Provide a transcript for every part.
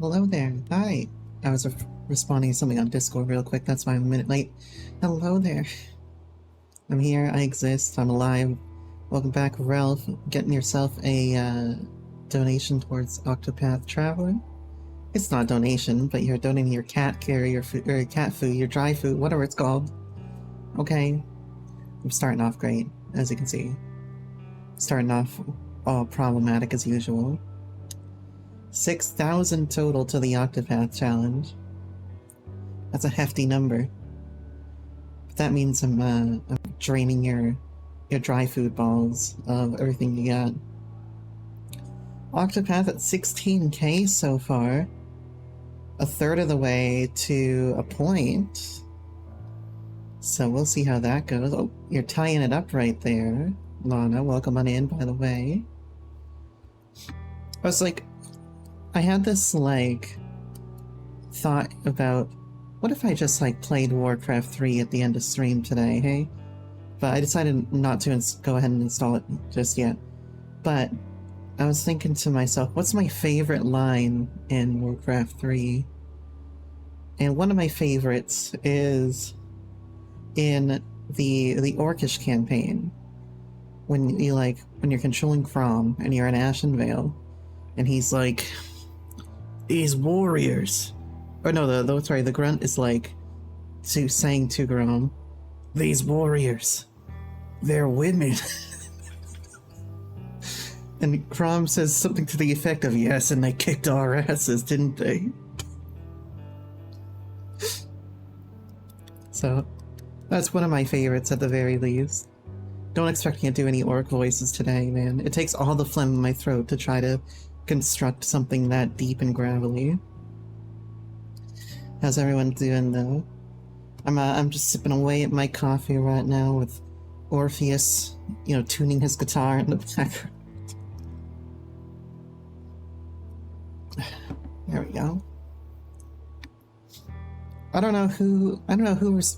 hello there. Hi. I was responding to something on Discord real quick. That's why I'm a minute late. Hello there. I'm here. I exist. I'm alive. Welcome back, Ralph. Getting yourself a donation towards Octopath Traveler. It's not a donation, but you're donating your cat carrier food, or cat food, your dry food, whatever it's called. Okay. I'm starting off great, as you can see. Starting off all problematic as usual. 6,000 total to the Octopath Challenge. That's a hefty number. But that means I'm draining your dry food balls of everything you got. Octopath at 16k so far. A third of the way to a point. So we'll see how that goes. Oh, you're tying it up right there. Lana, welcome on in, by the way. I was like, I had this, like, thought about, what if I just, like, played Warcraft 3 at the end of stream today, hey? But I decided not to go ahead and install it just yet. But I was thinking to myself, what's my favorite line in Warcraft 3? And one of my favorites is in the Orcish campaign. When you're controlling Chrom and you're in Ashenvale, and he's like, these warriors. Or no, the grunt is like saying to Chrom, these warriors, they're women. And Chrom says something to the effect of, yes, and they kicked our asses, didn't they? So, that's one of my favorites at the very least. Don't expect me to do any orc voices today, man. It takes all the phlegm in my throat to try to construct something that deep and gravelly. How's everyone doing, though? I'm just sipping away at my coffee right now with Orpheus, tuning his guitar in the background. There we go. I don't know who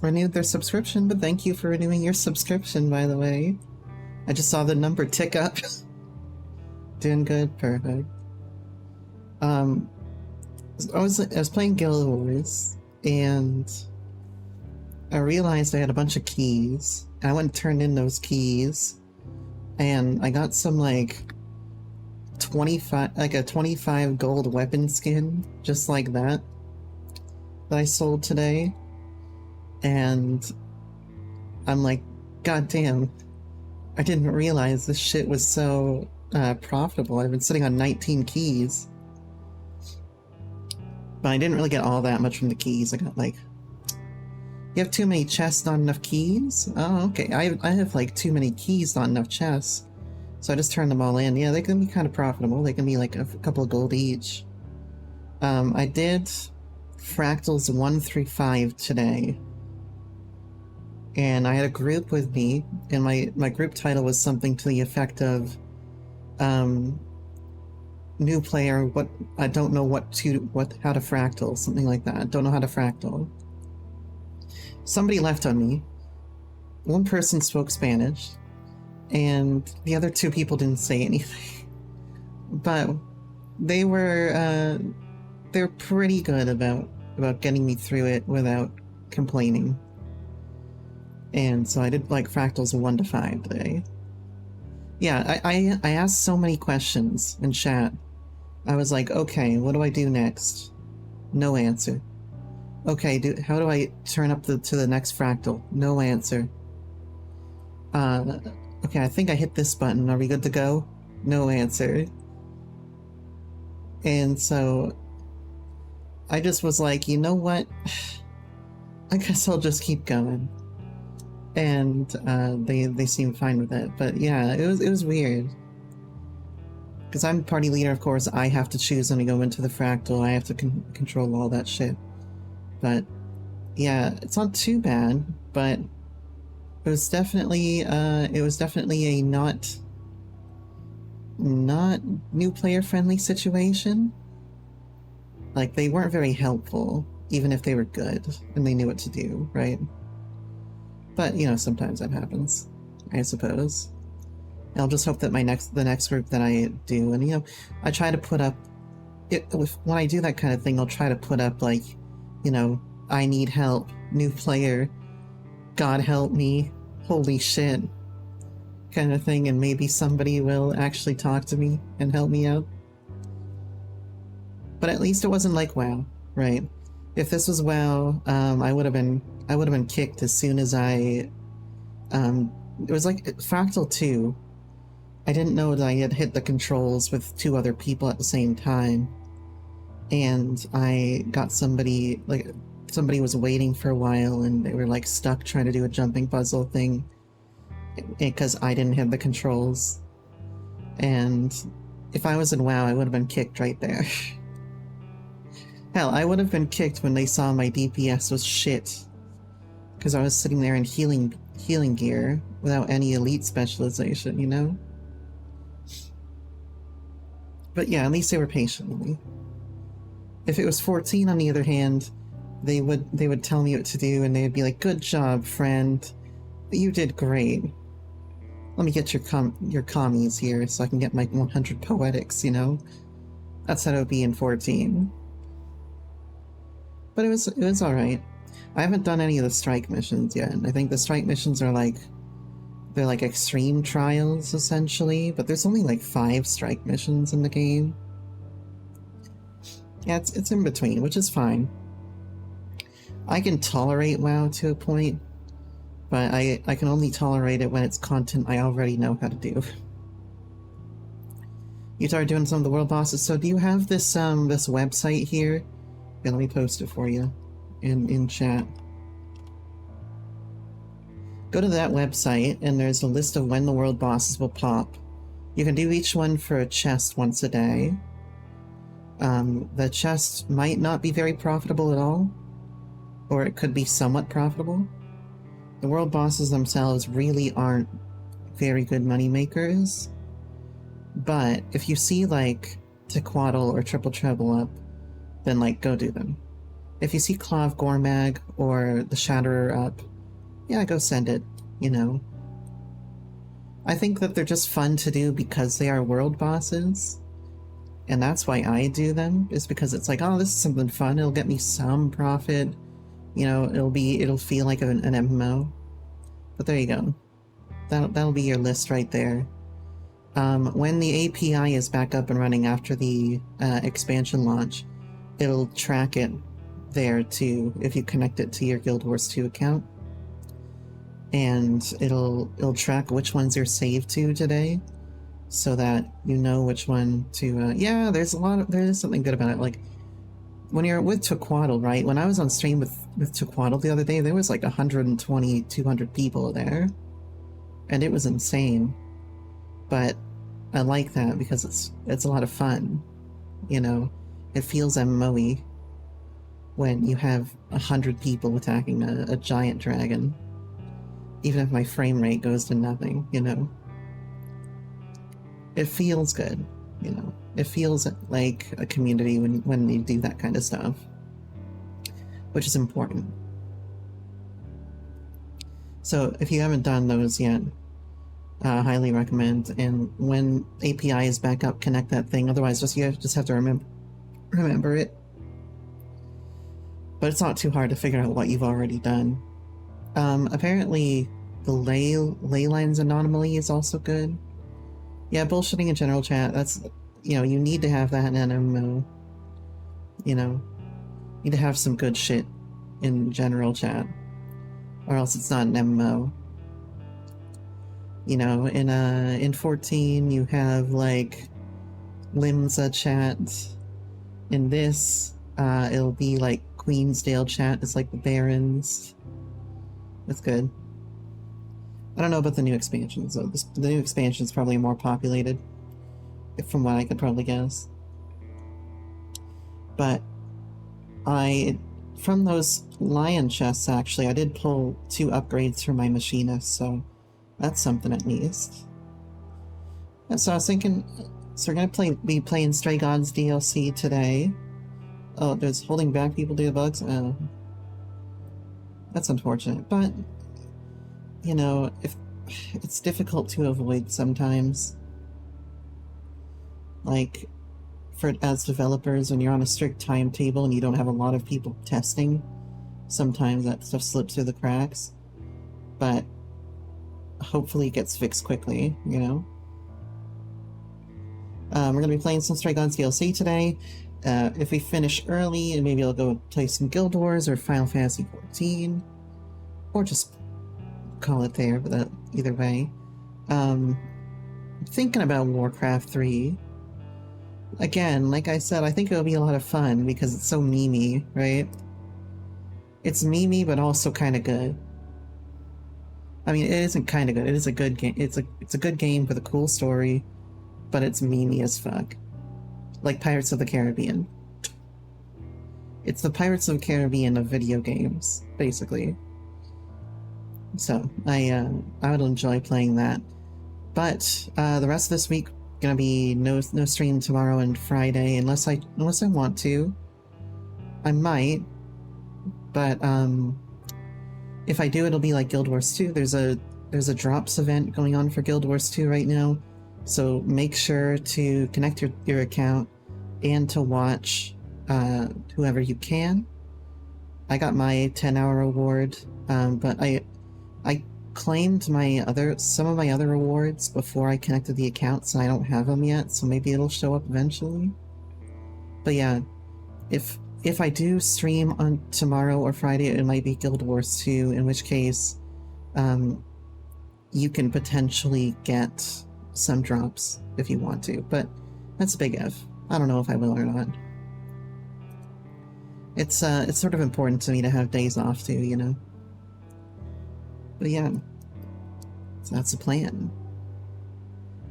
renewed their subscription, but thank you for renewing your subscription, by the way. I just saw the number tick up. Doing good, perfect. I was playing Guild Wars, and I realized I had a bunch of keys. And I went and turned in those keys, and I got some a 25 gold weapon skin, just like that I sold today. And I'm like, god damn, I didn't realize this shit was so profitable. I've been sitting on 19 keys. But I didn't really get all that much from the keys. I got you have too many chests, not enough keys? Oh, okay. I have too many keys, not enough chests. So I just turned them all in. Yeah, they can be kind of profitable. They can be a couple of gold each. I did Fractals 1 through 5 today. And I had a group with me, and my group title was something to the effect of new player, I don't know how to fractal, something like that. Don't know how to fractal. Somebody left on me. One person spoke Spanish, and the other two people didn't say anything. But they were pretty good about getting me through it without complaining. And so I did fractals 1 to 5 today. Yeah, I asked so many questions in chat. I was like, okay, what do I do next? No answer. Okay, how do I turn up to the next fractal? No answer. Okay, I think I hit this button. Are we good to go? No answer. And so I just was like, you know what? I guess I'll just keep going. And they seemed fine with it. But yeah, it was weird. Because I'm party leader, of course, I have to choose when we go into the fractal. I have to control all that shit. But yeah, it's not too bad, but it was definitely a not new player friendly situation. They weren't very helpful, even if they were good and they knew what to do, right? But sometimes that happens, I suppose. I'll just hope that the next group that I do, and I try to put up when I do that kind of thing, I'll try to put up like, you know, I need help, new player, God help me, holy shit, kind of thing, and maybe somebody will actually talk to me and help me out. But at least it wasn't like WoW, right? If this was WoW, I would have been kicked as soon as I, it was like Fractal 2. I didn't know that I had hit the controls with 2 other people at the same time, and I got somebody was waiting for a while, and they were like stuck trying to do a jumping puzzle thing because I didn't hit the controls. And if I was in WoW, I would have been kicked right there. Hell, I would have been kicked when they saw my DPS was shit, because I was sitting there in healing gear without any elite specialization, you know? But yeah, at least they were patient with me. If it was 14, on the other hand, they would tell me what to do, and they'd be like, "Good job, friend. You did great. Let me get your commies here so I can get my 100 poetics," you know? That's how it would be in 14. But it was alright. I haven't done any of the strike missions yet. I think the strike missions are like, they're like extreme trials, essentially, but there's only like 5 strike missions in the game. Yeah, it's in between, which is fine. I can tolerate WoW to a point, but I can only tolerate it when it's content I already know how to do. You started doing some of the world bosses, so do you have this this website here? Yeah, let me post it for you in chat. Go to that website, and there's a list of when the world bosses will pop. You can do each one for a chest once a day. The chest might not be very profitable at all, or it could be somewhat profitable. The world bosses themselves really aren't very good money makers, but if you see like Tequaddle or Triple Treble up, then like go do them. If you see Clav Gormag or the Shatterer up, yeah, go send it, you know. I think that they're just fun to do because they are world bosses, and that's why I do them, is because it's like, oh, this is something fun, it'll get me some profit, you know, it'll feel like an MMO. But there you go. That'll be your list right there. When the API is back up and running after the expansion launch, it'll track it there too if you connect it to your Guild Wars 2 account. And it'll track which ones you're saved to today, so that you know which one to yeah, there is something good about it. Like when you're with Tequaddle, right? When I was on stream with Tequaddle the other day, there was like 120, 200 people there, and it was insane. But I like that because it's a lot of fun, you know. It feels MMO-y when you have 100 people attacking a giant dragon, even if my frame rate goes to nothing, you know. It feels good, you know. It feels like a community when you do that kind of stuff, which is important. So if you haven't done those yet, highly recommend. And when API is back up, connect that thing. Otherwise, you just have to remember it. But it's not too hard to figure out what you've already done. Apparently, the ley lines anomaly is also good. Yeah, bullshitting in general chat, that's, you know, you need to have that in an MMO. You know, you need to have some good shit in general chat, or else it's not an MMO. You know, in 14 you have like Limsa chat. In this, it'll be like Queensdale chat. It's like the Barons. That's good. I don't know about the new expansions, though. The new expansion is probably more populated, from what I could probably guess. But from those lion chests, actually, I did pull 2 upgrades for my machinist, so that's something at least. And so I was thinking, so we're gonna be playing Stray Gods DLC today. Oh, there's holding back people due to bugs? Oh. That's unfortunate, but you know, if it's difficult to avoid sometimes. Like, for as developers, when you're on a strict timetable and you don't have a lot of people testing, sometimes that stuff slips through the cracks. But hopefully it gets fixed quickly, you know? We're going to be playing some Stray Gods DLC today. If we finish early, maybe I'll go play some Guild Wars or Final Fantasy XIV. Or just call it there, but either way. Thinking about Warcraft 3. Again, like I said, I think it'll be a lot of fun because it's so memey, right? It's memey, but also kind of good. I mean, it isn't kind of good. It is a good game. It's a good game with a cool story, but it's memey as fuck. Like Pirates of the Caribbean. It's the Pirates of the Caribbean of video games, basically. So I would enjoy playing that. But the rest of this week gonna be no stream tomorrow and Friday unless I want to. I might, but if I do, it'll be like Guild Wars 2. There's a drops event going on for Guild Wars 2 right now, so make sure to connect your account and to watch whoever you can. I got my 10-hour reward, but I claimed some of my other rewards before I connected the account, so I don't have them yet, so maybe it'll show up eventually. But yeah, if I do stream on tomorrow or Friday, it might be Guild Wars 2, in which case you can potentially get some drops if you want to, but that's a big if. I don't know if I will or not. It's sort of important to me to have days off too, you know? But yeah, so that's the plan.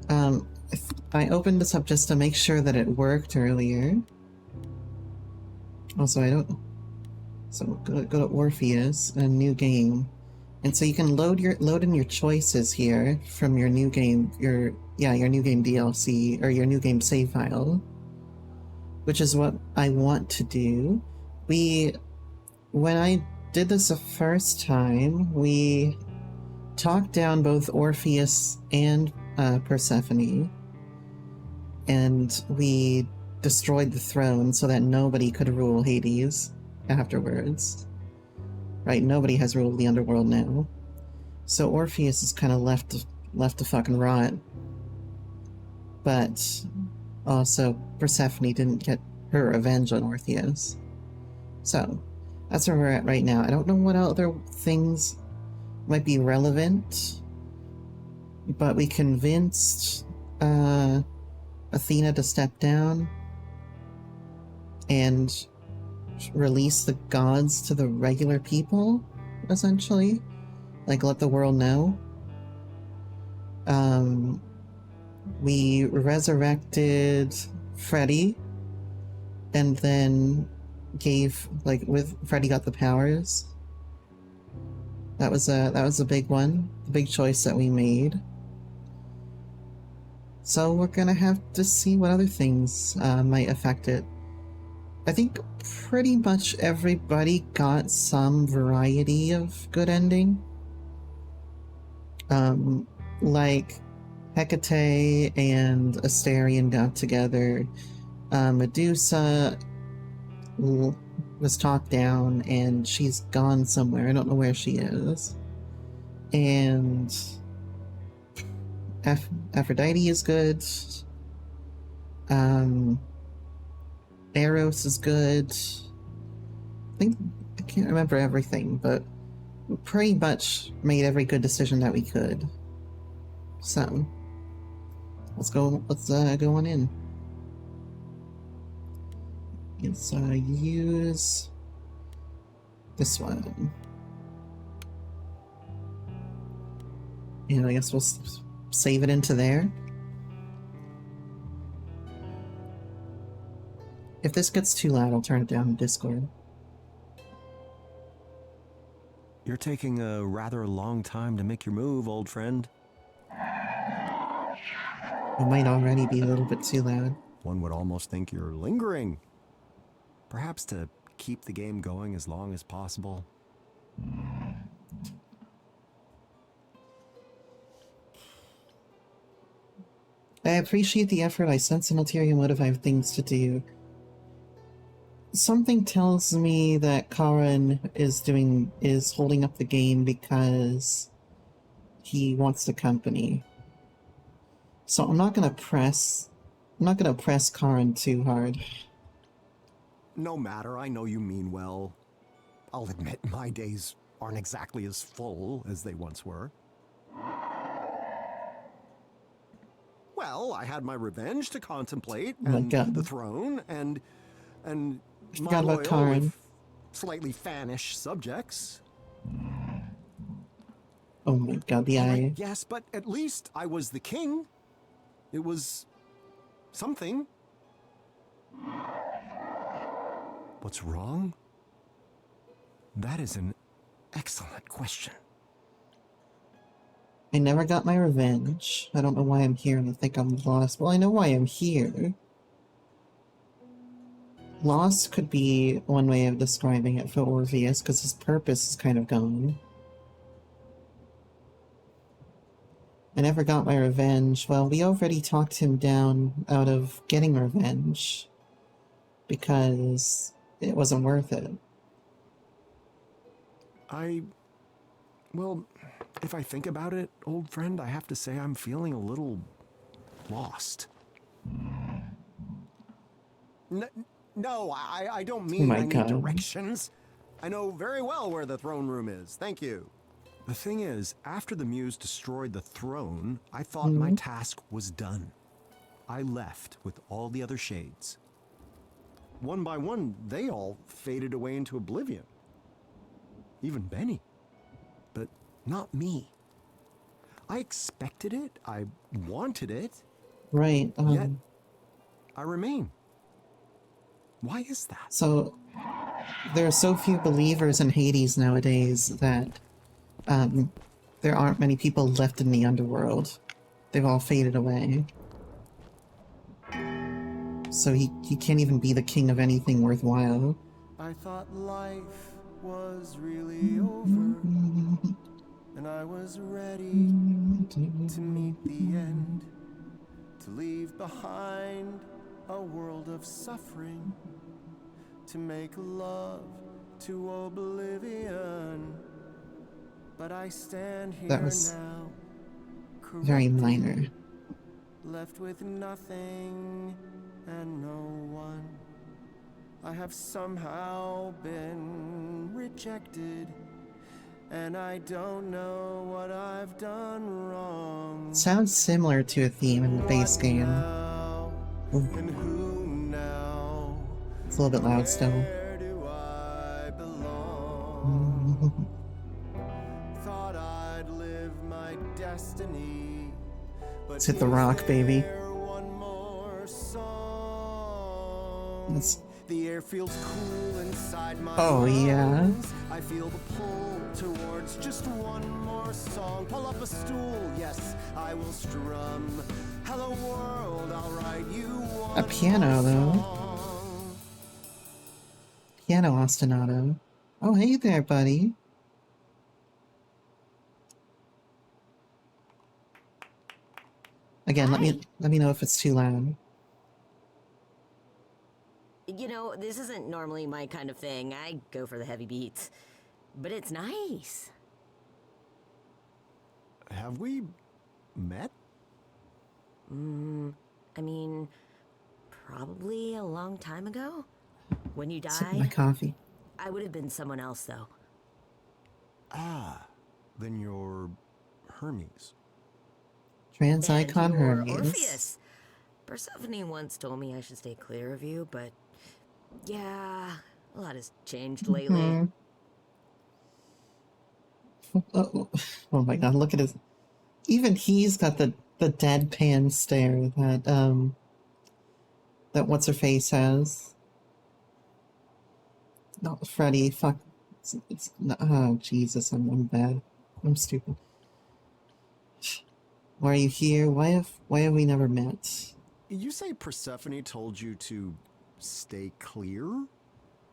I opened this up just to make sure that it worked earlier. Also, so go to Orpheus, a new game. And so you can load in your choices here from your new game, your new game DLC, or your new game save file. Which is what I want to do. When I did this the first time, we talked down both Orpheus and Persephone, and we destroyed the throne so that nobody could rule Hades afterwards. Right, nobody has ruled the underworld now. So Orpheus is kind of left to fucking rot. But also, Persephone didn't get her revenge on Orpheus. So, that's where we're at right now. I don't know what other things might be relevant, but we convinced Athena to step down and release the gods to the regular people, essentially. Like, let the world know. We resurrected Freddy, and then Freddy got the powers. That was a big one, the big choice that we made. So we're gonna have to see what other things might affect it. I think pretty much everybody got some variety of good ending. Like Hecate and Astarion got together. Medusa was talked down and she's gone somewhere. I don't know where she is. And Aphrodite is good. Eros is good. I can't remember everything, but we pretty much made every good decision that we could. So let's go on in. Let's use this one. And I guess we'll save it into there. If this gets too loud, I'll turn it down in Discord. You're taking a rather long time to make your move, old friend. It might already be a little bit too loud. One would almost think you're lingering. Perhaps to keep the game going as long as possible. appreciate the effort. I sense an ulterior motive. I have things to do. Something tells me that Karan is holding up the game because he wants the company. So I'm not gonna press Karan too hard. No matter, I know you mean well. I'll admit my days aren't exactly as full as they once were. Well, I had my revenge to contemplate, Oh my and God. the throne, and my forgot about loyal, Karan. if slightly fannish subjects. Oh my God, the eye. Yes, but at least I was the king. It was something. What's wrong? That is an excellent question. I never got my revenge. I don't know why I'm here and I think I'm lost. Well, I know why I'm here. Lost could be one way of describing it for Orpheus, because his purpose is kind of gone. I never got my revenge. Well, we already talked him down out of getting revenge. Because it wasn't worth it. Well, if I think about it, old friend, I have to say I'm feeling a little lost. No, I don't mean my I need God. directions. I know very well where the throne room is. Thank you. The thing is, after the Muse destroyed the throne, I thought my task was done. I left with all the other shades. One by one, they all faded away into oblivion. Even Benny. But not me. I expected it. I wanted it. Right, Yet, I remain. Why is that? So, there are so few believers in Hades nowadays that there aren't many people left in the underworld. They've all faded away. So he can't even be the king of anything worthwhile. I thought life was really over, and I was ready to meet the end, to leave behind a world of suffering, to make love to oblivion. But I stand here That was now, very corrected, minor. left with nothing and no one. I have somehow been rejected, and I don't know what I've done wrong. Sounds similar to a theme in the base game. Now, Ooh, and who now? it's a little bit loud still. Where do I belong? Thought I'd live my destiny, but Let's hit the rock, baby. there one more song? Let's... The air feels cool inside my Oh, yeah. lungs. I feel the pull towards just one more song. Pull up a stool, yes, I will strum. Hello world, I'll write you one A piano, more though. song. Piano ostinato. Oh, hey there, buddy. Again, let me know if it's too loud. You know, this isn't normally my kind of thing. I go for the heavy beats. But it's nice. Have we met? I mean, probably a long time ago. When you Sipping my died, coffee. I would have been someone else, though. Ah, then you're Hermes. Trans And icon you're Hermes. Orpheus. Persephone once told me I should stay clear of you, but yeah, a lot has changed lately. Oh, oh my God! Look at his. Even he's got the deadpan stare that what's her face has. Not Freddy. Fuck. It's not, oh Jesus! I'm bad. I'm stupid. Why are you here? Why have we never met? You say Persephone told you to stay clear?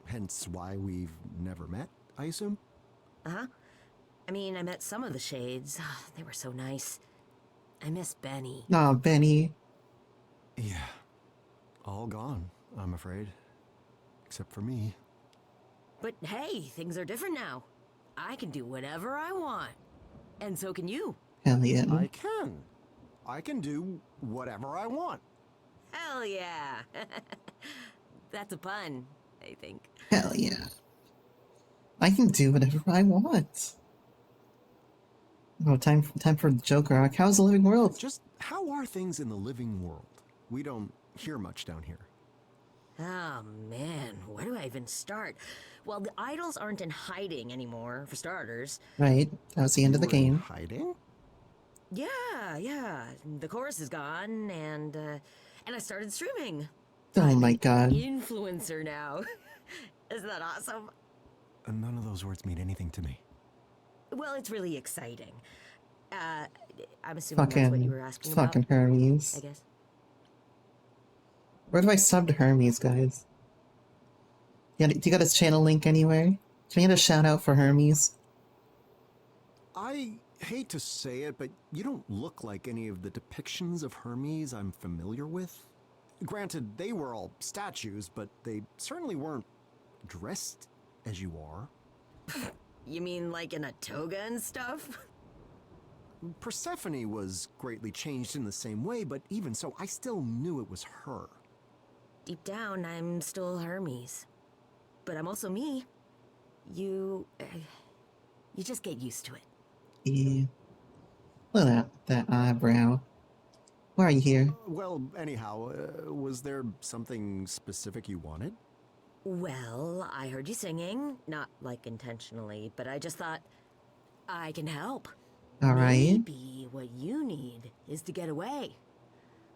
Hence why we've never met, I assume? Uh-huh. I mean, I met some of the shades. They were so nice. I miss Benny. Nah, Benny. Yeah. All gone, I'm afraid. Except for me. But hey, things are different now. I can do whatever I want. And so can you. Hell yeah. I can. I can do whatever I want. Hell yeah. That's a pun, I think. Hell yeah. I can do whatever I want. Oh, time for the Joker arc. How's the living world? Just how are things in the living world? We don't hear much down here. Oh man, where do I even start? Well, the idols aren't in hiding anymore, for starters. Right, that was the end of the You were in game. hiding? Yeah. The chorus is gone, and I started streaming. Oh my god. Influencer now. Isn't that awesome? None of those words mean anything to me. Well, it's really exciting. I'm assuming that's what you were asking Fucking about, Hermes. I guess. Where do I sub to Hermes, guys? Yeah, do you got his channel link anywhere? Can we get a shout out for Hermes? I hate to say it, but you don't look like any of the depictions of Hermes I'm familiar with. Granted, they were all statues, but they certainly weren't dressed as you are. You mean like in a toga and stuff? Persephone was greatly changed in the same way, but even so, I still knew it was her. Deep down, I'm still Hermes. But I'm also me. You just get used to it. Yeah. Look at that eyebrow. Why are you here? Well, anyhow, was there something specific you wanted? Well, I heard you singing. Not like intentionally, but I just thought, I can help. Alright. Maybe what you need is to get away.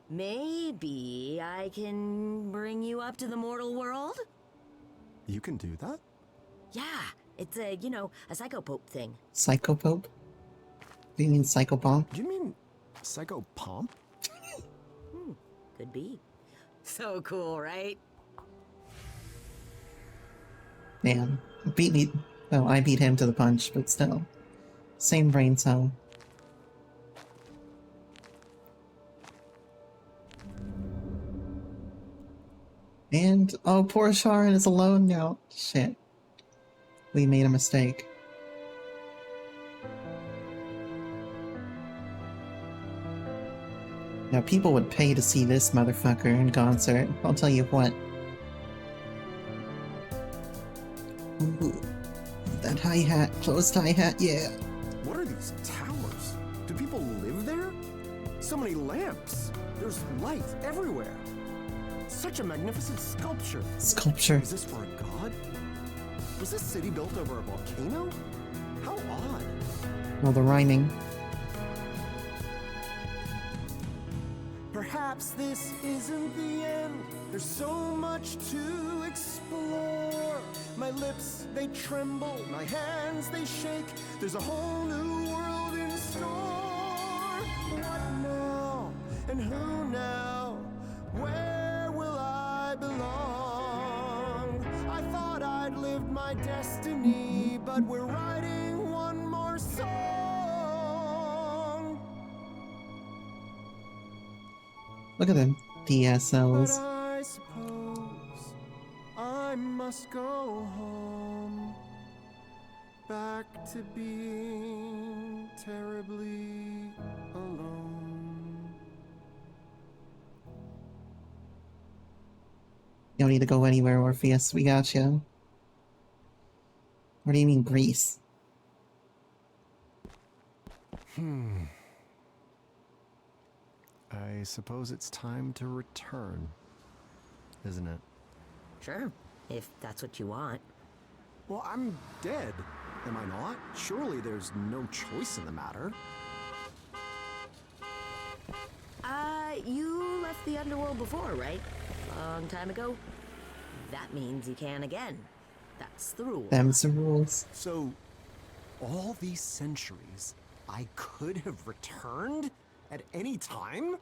Maybe I can bring you up to the mortal world? You can do that? Yeah, it's a psychopope thing. Psychopope? Do you mean psychopomp? Do you mean psychopomp? Could be. So cool, right? Damn. Beat me. Well, I beat him to the punch, but still. Same brain cell. And, oh, poor Sharon is alone now. Shit. We made a mistake. Now, people would pay to see this motherfucker in concert. I'll tell you what. Ooh, that hi-hat, closed hi-hat, yeah. What are these towers? Do people live there? So many lamps. There's light everywhere. Such a magnificent sculpture. Sculpture. Is this for a god? Was this city built over a volcano? How odd. Oh, the rhyming. Perhaps this isn't the end. There's so much to explore. My lips, they tremble. My hands, they shake. There's a whole new world in store. What now? And who now? Where will I belong? I thought I'd lived my destiny, but we're writing one more song. Look at them But DSLs. I suppose I must go home, back to being terribly alone. You don't need to go anywhere, Orpheus. We got you. What do you mean, Greece? I suppose it's time to return, isn't it? Sure, if that's what you want. Well, I'm dead, am I not? Surely there's no choice in the matter. You left the underworld before, right? Long time ago? That means you can again. That's the rule. Them's the rules. So, all these centuries, I could have returned at any time?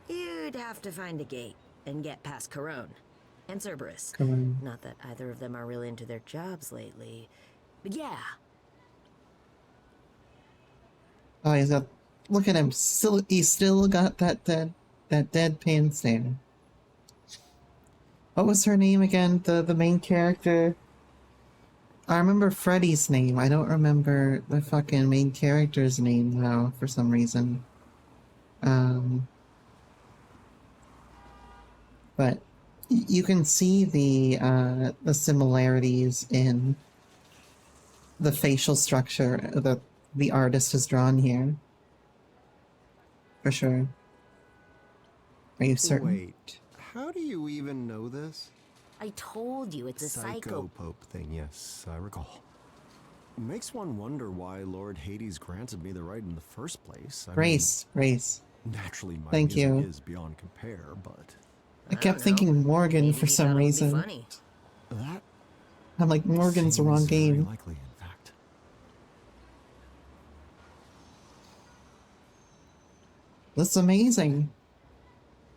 You'd have to find a gate and get past Corone and Cerberus. Come on. Not that either of them are really into their jobs lately. But yeah, Oh, he's got. Look at him. He's still got that That deadpan stare. What was her name again? The main character? I remember Freddy's name. I don't remember the fucking main character's name though, for some reason. But you can see the similarities in the facial structure that the artist has drawn here. For sure. Are you certain? Wait, how do you even know this? I told you it's a psycho. Pope thing, yes, I recall. Makes one wonder why Lord Hades granted me the right in the first place. Grace. Naturally, my Thank music you. is beyond compare, but I kept don't thinking know. Morgan Maybe for he some thought it would be reason. funny. that I'm like, Morgan's the wrong seems very game. likely, in fact. That's amazing.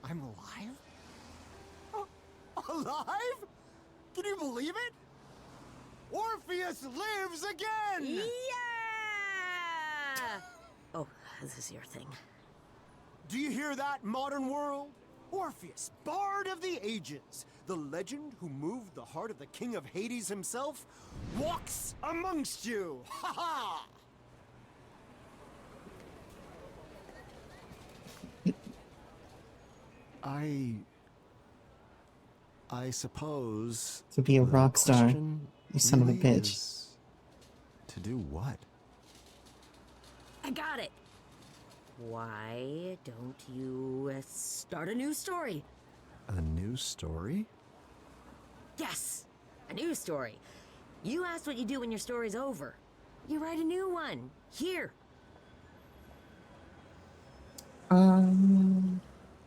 I'm alive? Alive? Can you believe it? Orpheus lives again! Yeah! Oh, this is your thing. Do you hear that, modern world? Orpheus, bard of the ages, the legend who moved the heart of the king of Hades himself, walks amongst you! Ha ha! I suppose To be a the rock star, question you son of a really bitch. is to do what? I got it. Why don't you start a new story? A new story? Yes, a new story. You asked what you do when your story's over. You write a new one. Here.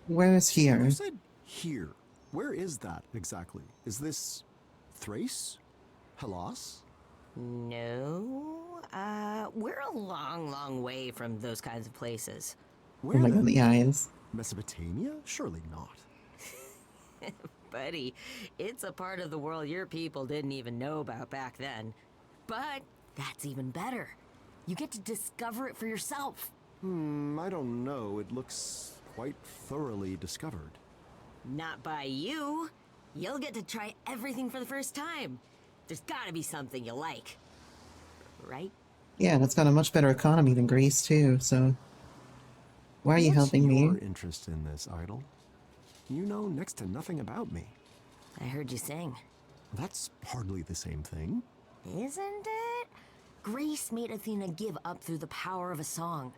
Where is here? You said here. Where is that exactly? Is this Thrace? Hellas? No, we're a long, long way from those kinds of places. Oh Where my then? god, the eyes. Mesopotamia? Surely not. Buddy, it's a part of the world your people didn't even know about back then. But that's even better. You get to discover it for yourself. I don't know. It looks quite thoroughly discovered. Not by you. You'll get to try everything for the first time. There's gotta be something you like. Right? Yeah, and it's got a much better economy than Greece too, so... Why are you What's helping me? your interest in this, Idol? You know next to nothing about me. I heard you sing. That's hardly the same thing. Isn't it? Grace made Athena give up through the power of a song.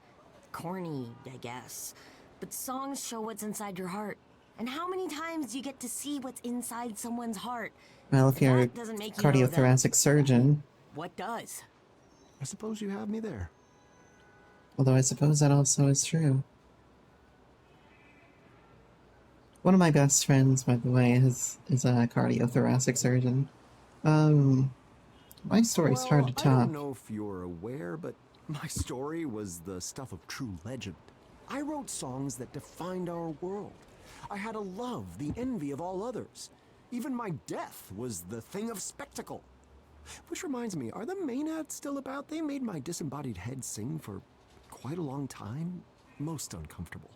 Corny, I guess. But songs show what's inside your heart. And how many times do you get to see what's inside someone's heart? Well, if you're a That doesn't make you know them. cardiothoracic surgeon, What does? I suppose you have me there. although I suppose that also is true. One of my best friends, by the way, is a cardiothoracic surgeon. My story's hard to I top. don't know if you're aware, but my story was the stuff of true legend. I wrote songs that defined our world. I had a love, the envy of all others. Even my death was the thing of spectacle. Which reminds me, are the Maenads still about? They made my disembodied head sing for quite a long time. Most uncomfortable.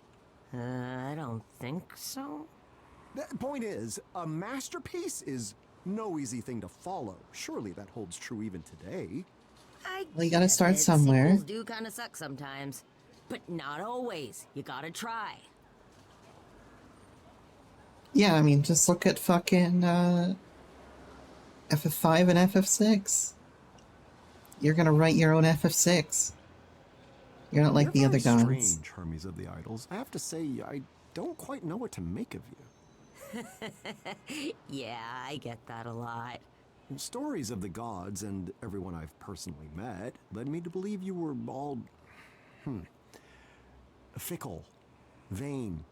I don't think so. The point is, a masterpiece is no easy thing to follow. Surely that holds true even today. Well, you gotta get start it. somewhere. Sequels do kind of suck sometimes. But not always. You gotta try. Yeah, I mean, just look at fucking, FF5 and FF6. You're gonna write your own FF6. You're not like You're the other very gods. strange, Hermes of the Idols. I have to say, I don't quite know what to make of you. Yeah, I get that a lot. Stories of the gods and everyone I've personally met led me to believe you were all, fickle, vain,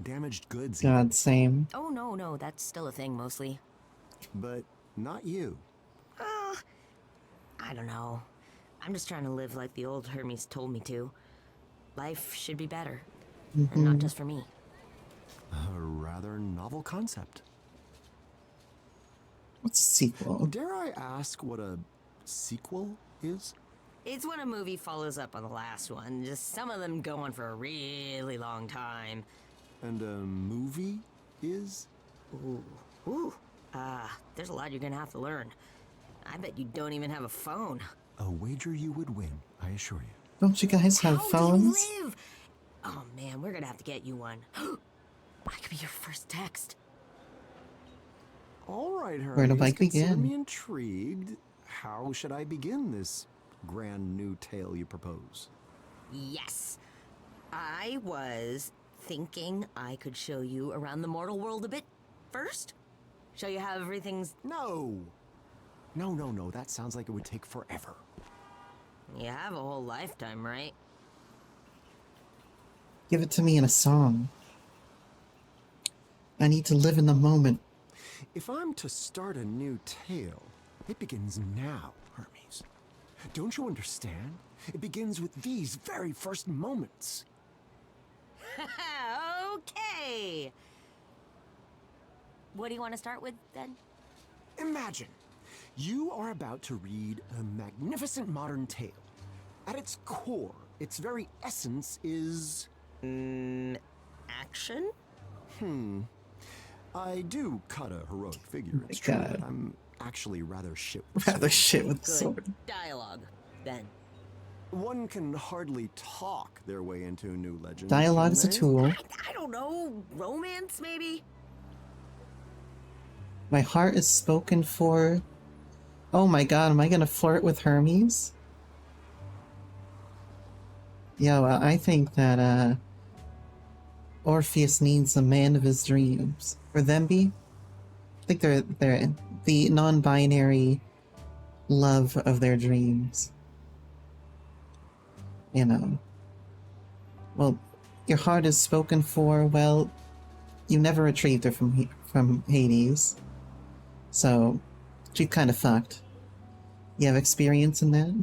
damaged goods. God, same. Oh, no, that's still a thing mostly. But not you. I don't know. I'm just trying to live like the old Hermes told me to. Life should be better. And not just for me. A rather novel concept. What's a sequel? Dare I ask what a sequel is? It's when a movie follows up on the last one. Just some of them go on for a really long time. and a movie is? Ooh. There's a lot you're gonna have to learn. I bet you don't even have a phone. A wager you would win, I assure you. Don't you guys have How phones? do you live? Oh man, we're gonna have to get you one. I could be your first text. All right, Hermes, Where do I consider begin? me intrigued. How should I begin this grand new tale you propose? Yes. I was thinking I could show you around the mortal world a bit first. Show you how everything's... No! No, that sounds like it would take forever. You have a whole lifetime, right? Give it to me in a song. I need to live in the moment. If I'm to start a new tale, it begins now, Hermes. Don't you understand? It begins with these very first moments. Okay. What do you want to start with, then? Imagine, you are about to read a magnificent modern tale. At its core, its very essence is... Action? I do cut a heroic figure, it's my true, God. but I'm actually rather shit with Rather swords. shit with Good sword. dialogue, then. One can hardly talk their way into a new legend. Dialogue's a can they? tool. I don't know. Romance, maybe? My heart is spoken for. Oh my god, am I gonna flirt with Hermes? Yo, I think that, Orpheus needs a man of his dreams. Or Themby? I think they're the non-binary love of their dreams. You know. Well, your heart is spoken for, well, you never retrieved her from Hades. So, she's kind of fucked. You have experience in that?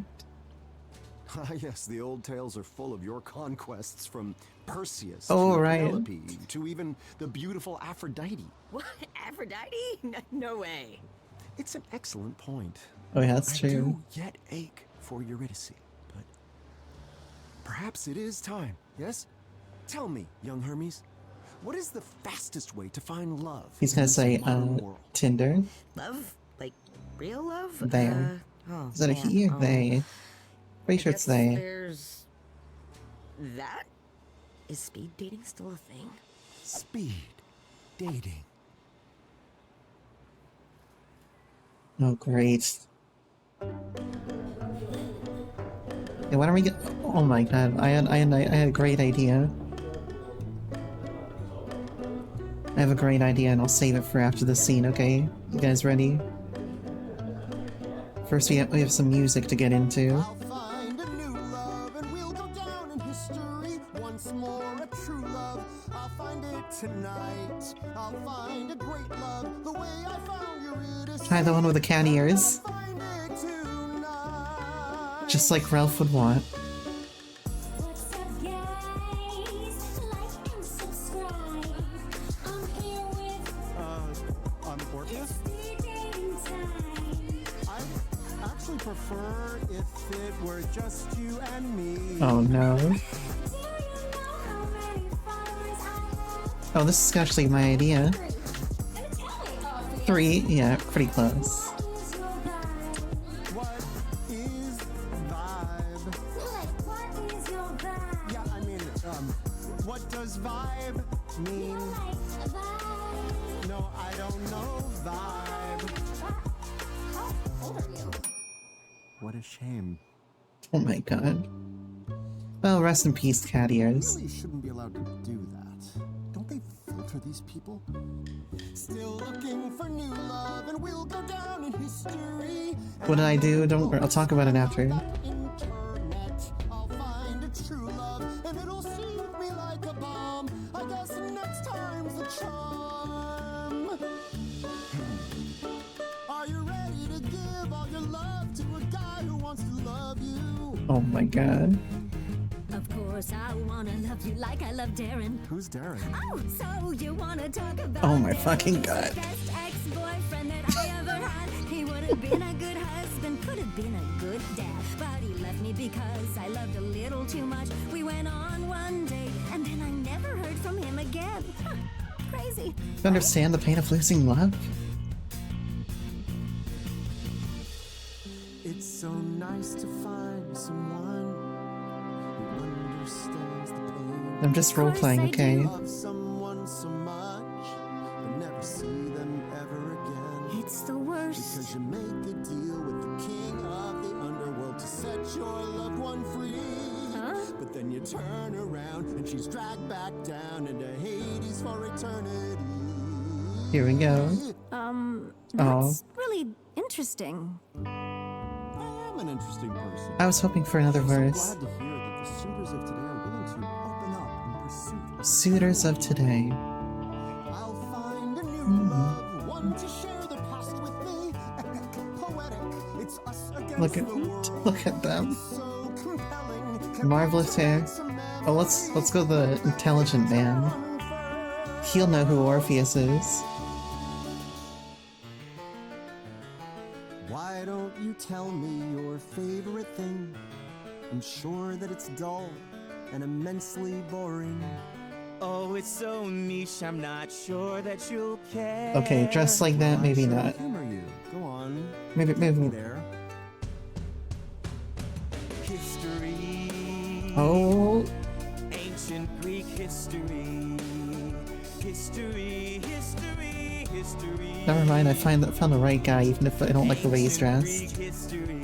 Ah, yes, the old tales are full of your conquests, from Perseus Oh, to right. Penelope to even the beautiful Aphrodite. What? Aphrodite? No way. It's an excellent point. Oh yeah, that's I true. do yet ache for Eurydice, but perhaps it is time, yes? Tell me, young Hermes, what is the fastest way to find love? He's in gonna this say, modern world? Tinder. Love? Like, real love? There. Oh, Is that a man, he or they? Pretty sure it's guess they. There's... that? Is speed dating still a thing? Speed dating. Oh, great. Yeah, why don't we get... Oh my god, I had a great idea. I have a great idea and I'll save it for after the scene, okay? You guys ready? First we have some music to get into. I'll find a new love and we'll go down in history once more, a true love. I'll find it tonight. I'll find a great love the way I found Eurydice. Try the one with the cat ears. I'll find it tonight. Just like Ralph would want. What's up, guys? Like and subscribe. I'm here with I'm Orpheus. Speed Dating Time. I actually prefer if it were just you and me. Oh no. Do you know how many followers I have? Oh, this is actually my idea. 3. And tell me. 3, yeah, pretty close. What is your vibe? What is vibe? Like, what is your vibe? Yeah, I mean, what does vibe mean? Like a vibe. No, I don't know vibe. How old are you? What a shame. Oh my god. Well, rest in peace, cat ears. Really shouldn't be allowed to do that. Don't they filter these people? Still looking for new love, and we'll go down in history. What did I do? Don't worry, I'll talk about it after. Internet, I'll find a true love, and it'll soothe me like a balm. I guess next time's the charm. Are you ready to give all your love to a guy who wants to love you? Oh my god. Of course, I wanna love you like I love Darren. Who's Darren? Oh, so you wanna talk about Oh my Darren, fucking the god. best ex-boyfriend that I ever had. He would have been a good husband, could have been a good dad. But he left me because I loved a little too much. We went on one date, and then I never heard from him again. Huh, crazy. You understand the pain of losing love? It's so nice to find someone who understands the pain. I'm just role playing, okay? Love someone so much, but never see them ever again. It's the worst. Because you make a deal with the king of the underworld to set your loved one free. Huh? But then you turn around and she's dragged back down into Hades for eternity. Here we go. That's really interesting. I am an interesting person. I was hoping for another I'm verse. glad to hear that the suitors of today are willing to open up in pursuit of Suitors of today. I'll find a new love, one to share the past with me. Poetic, it's us against the world. Look at them. So compelling. Marvelous hair. Oh, let's go the intelligent man. He'll know who Orpheus is. Why don't you tell me your favorite thing? I'm sure that it's dull and immensely boring. Oh, it's so niche, I'm not sure that you'll care. Okay, dressed like that, maybe not. Humor you. Go on. Maybe. There. History. Oh, Ancient Greek history. History. never mind. I found the right guy, even if I don't like the way he's dressed. History.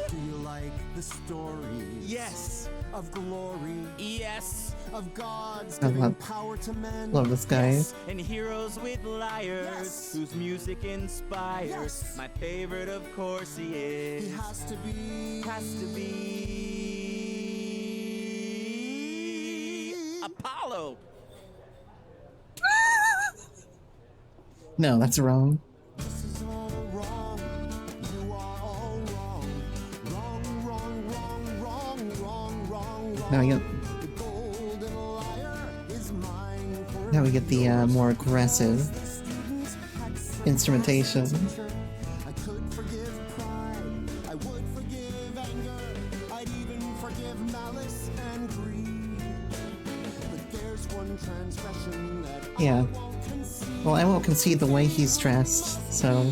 Do you like the stories? Yes. Of glory, Yes. of gods I giving love- power to men. Love this guy. And heroes with lyres, Yes. whose music inspires. Yes. My favorite, of course, he is. He has to be. Apollo. No, that's wrong. This is all wrong. You are all wrong. Wrong. Now we get The golden lyre is mine for now we get the more aggressive students had said instrumentation. I could forgive pride. I would forgive anger. I'd even forgive malice and greed. But there's one transgression that Yeah. I won't concede. Well, I won't concede the way he's dressed, so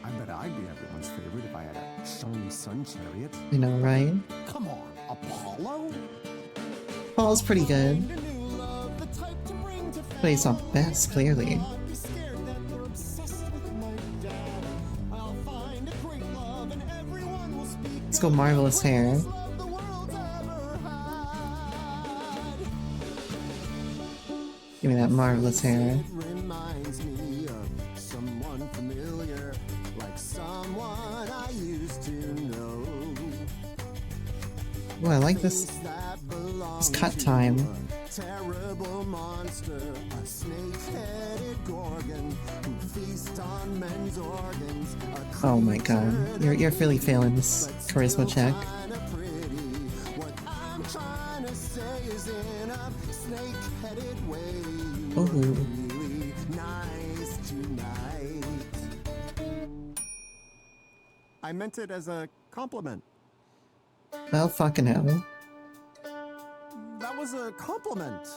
I bet I'd be everyone's favorite if I had a shiny sun chariot. you know, right? Come on, Apollo? Paul's pretty good, A new love, the type to bring to but he's not the best, clearly. I'd be scared that they're obsessed with my dad. I'll find a great love and everyone will speak. Let's go marvelous hair. Love the world's ever had. Give me that marvelous hair. It reminds me of someone familiar, like someone I used to know. Oh, I like this. That belongs cut to time. a terrible monster, a snake-headed gorgon who feasts on men's organs. A Oh my god, you're really failing this charisma check. kinda pretty. What I'm trying to say is in a snake-headed way. You were Ooh. really nice tonight. I meant it as a compliment. Well, fucking hell. That was a compliment.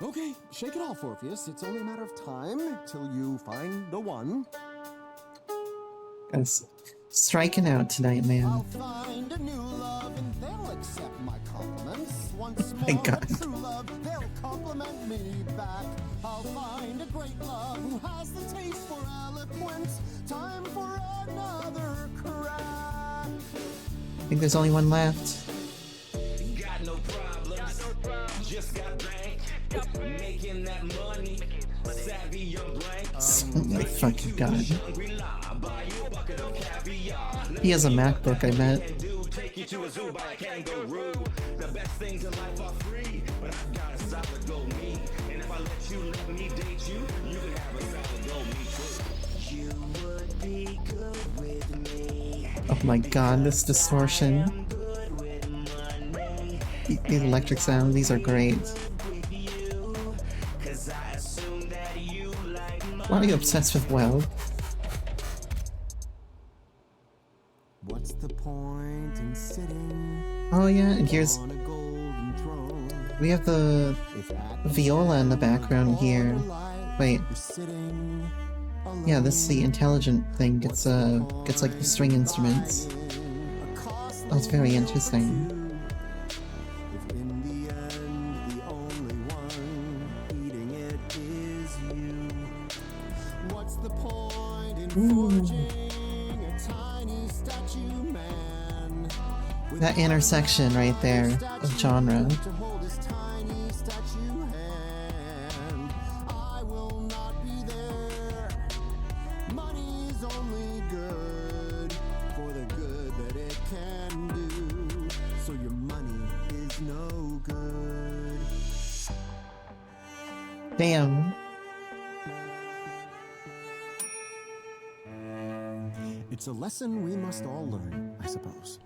Okay, shake it off, Orpheus. It's only a matter of time till you find the one. Guys, striking out tonight, man. I'll find a new love and they'll accept my compliments. Once my more, God. a true love, they'll compliment me back. I'll find a great love who has the taste for eloquence. Time for another crack. I think there's only one left. Got no problems. Just got bank. Making that money. Savvy young blank. Oh my fucking god. Shangri-La. Buy you a bucket of caviar. He has a MacBook, I bet. Do take you to a zoo by a kangaroo. The best things in life are free, but I've got a solid gold me. And if I let me date you, you can have a solid gold me too. You would be good with me. Oh my god, this distortion. I'm good with money. The electric sound, these are great. With you, that you like Why are you obsessed with WoW? What's the point in sitting Oh yeah, and here's on a golden throne we have the if at viola in the background here. Wait, you're sitting alone? yeah, this is the intelligent thing. Gets like the string instruments. That's very interesting. If in the end the only one eating it is you, what's the point in forging a tiny statue man? That intersection right there of genre. To hold his tiny statue hand, I will not be there. Money's only good for the good that it can do. So your money is no good. Damn. It's a lesson we must all learn, I suppose.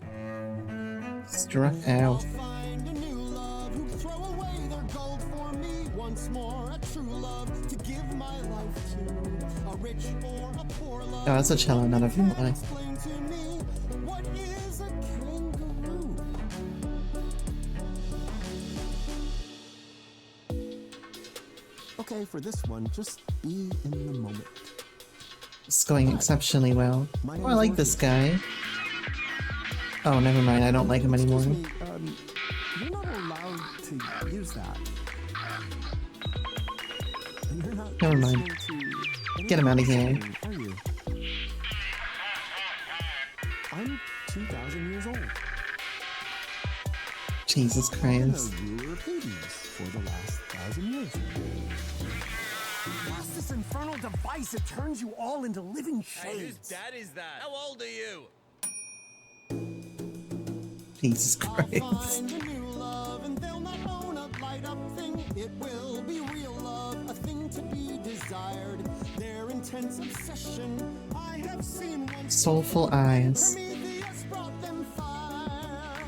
Struck out. Find a new love who throw away their gold for me once more. A true love to give my life to. A rich or a poor love. Oh, that's a cello, not a viola. Explain to me what is a kangaroo. Okay, for this one, just be in the moment. It's going exceptionally well. Oh, I like this guy. Oh, never mind. I don't like him anymore. Excuse me, you're not allowed to use that. You're not Never mind. listening to Get him out of here. anything, are you? I'm 2,000 years old. Jesus The Christ. ruler of Hades for the last 1,000 years. What's this infernal device? It turns you all into living shades. dad is that? How old are you? Jesus I'll Christ. find a new love and they'll not own a light up thing. It will be real love, a thing to be desired. Their intense obsession I have seen once. Soulful eyes. Prometheus brought them fire.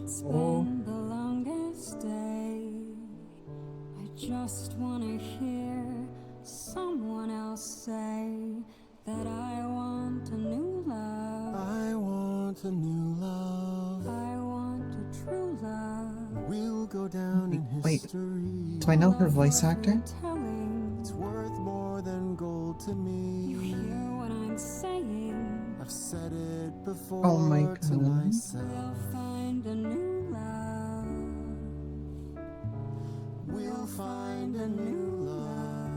Spend the longest day. I just wanna hear someone else say that I want a new love. I want a new love. I want a true love. We'll go down in Wait, history. do I know her voice actor? Telling It's worth more than gold to you me. hear what I'm saying. I've said it before Oh my to God. myself. We'll find a new love. We'll find a new love.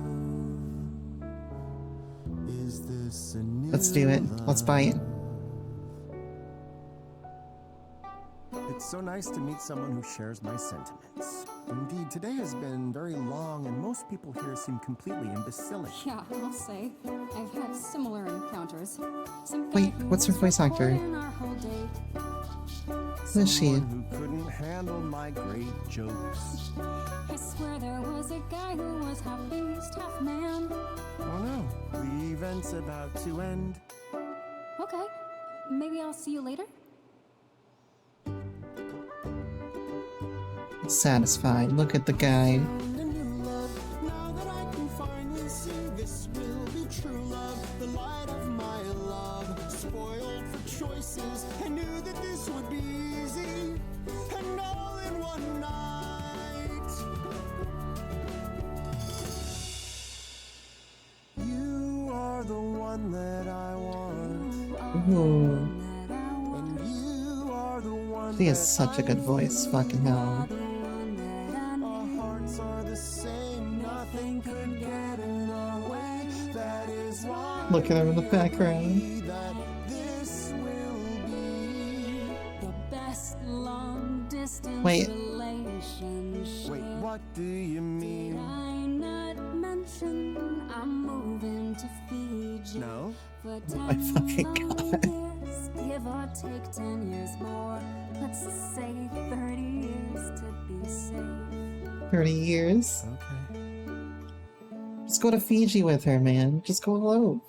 Is this a new Let's do it. Let's buy it. It's so nice to meet someone who shares my sentiments. Indeed, today has been very long, and most people here seem completely imbecilic. Yeah, I'll say. I've had similar encounters. Some Wait, guy who what's her was voice actor? recording our whole date. Who is she? Someone who couldn't handle my great jokes. I swear there was a guy who was half beast, half man. Oh no, the event's about to end. Okay, maybe I'll see you later. Satisfied. Look at the guy. Found a new love. Now that I can finally see this will be true love, the light of my love. Spoiled for choices, I knew that this would be easy, and all in one night. You are the one that I want, Ooh. and you are the one. She has that such a I good voice. Fucking hell. Our hearts are the same, nothing could get in our way. That is why Look at her in the background. that this will be. The best long distance Wait. relationship. Wait, what do you Did mean? I not mention I'm moving to Fiji? No? For my 10 fucking long God. years, give or take 10 years more. Let's say 30 years to be safe. 30 years. Okay. Just go to Fiji with her, man. Just go elope.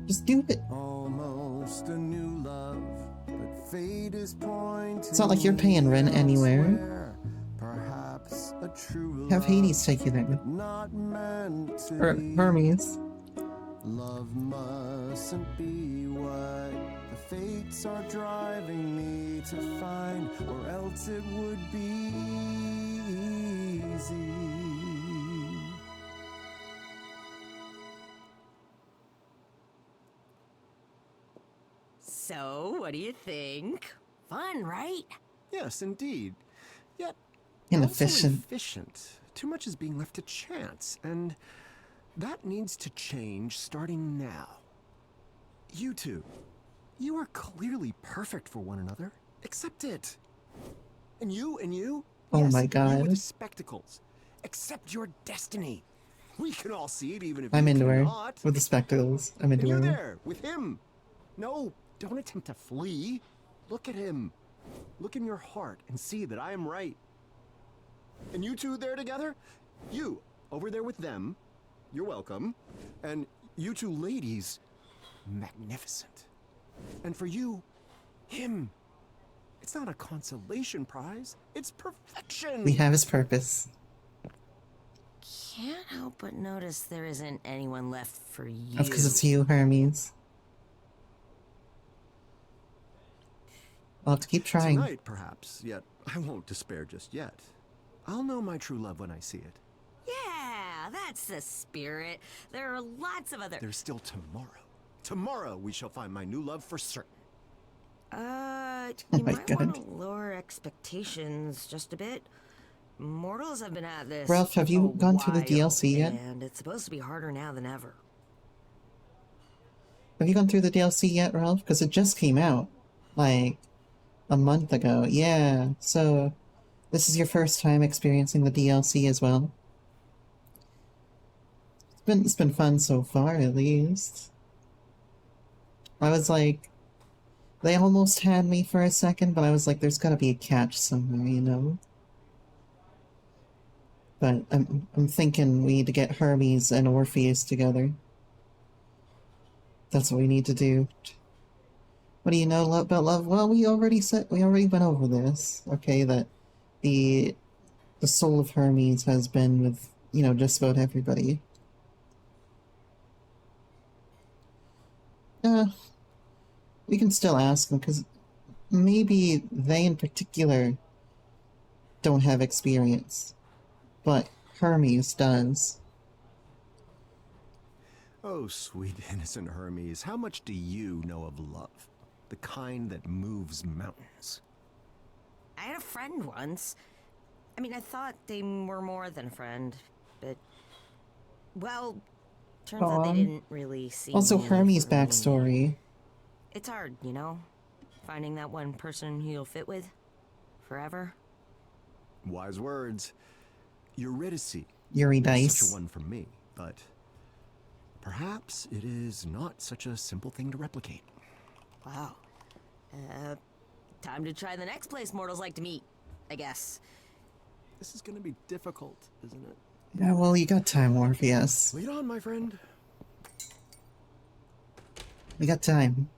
Just do it. Almost a new love, but Fate is pointing. It's not like you're paying rent anywhere. elsewhere. Perhaps a true Have love Hades take you there. not meant to be. Hermes. Love mustn't be what the fates are driving me to find, or else it would be easy. So, what do you think? Fun, right? Yes, indeed. Yet Inefficient. also efficient. Too much is being left to chance, and that needs to change starting now. You two, you are clearly perfect for one another. Accept it. And you. Oh yes, my You God. with the spectacles. Accept your destiny. We can all see it, even if I'm you into her. cannot. With the spectacles. I'm into And you her. there, with him. No, don't attempt to flee. Look at him. Look in your heart and see that I am right. And you two there together? You, over there with them. You're welcome. And you two ladies, magnificent. And for you, him. It's not a consolation prize. It's perfection. We have his purpose. Can't help but notice there isn't anyone left for you. That's because it's you, Hermes. I'll have to keep trying. Tonight, perhaps, yet I won't despair just yet. I'll know my true love when I see it. Yeah, that's the spirit. There are lots of other. There's still tomorrow. Tomorrow we shall find my new love for certain. You Oh my might God. want to lower expectations just a bit. Mortals have been at this. Ralph, have you a gone through the while, DLC yet? And it's supposed to be harder now than ever. Have you gone through the DLC yet, Ralph? Because it just came out. Like, a month ago. Yeah, so this is your first time experiencing the DLC as well. It's been fun so far, at least. I was like, they almost had me for a second, but I was like, there's gotta be a catch somewhere, you know? But I'm thinking we need to get Hermes and Orpheus together. That's what we need to do. What do you know about love? Well, we already went over this. Okay, that the soul of Hermes has been with, you know, just about everybody. We can still ask them, because maybe they in particular don't have experience, but Hermes does. Oh, sweet innocent Hermes, how much do you know of love? The kind that moves mountains. I had a friend once. I mean, I thought they were more than a friend, but well, turns out they didn't really see. Also, me Hermes' for me. backstory. It's hard, you know, finding that one person who you'll fit with forever. Wise words. Eurydice. Eurydice. Such a one for me, but perhaps it is not such a simple thing to replicate. Wow. Time to try the next place mortals like to meet, I guess. This is gonna be difficult, isn't it? Yeah, well, you got time, Orpheus. Lead on, my friend. We got time.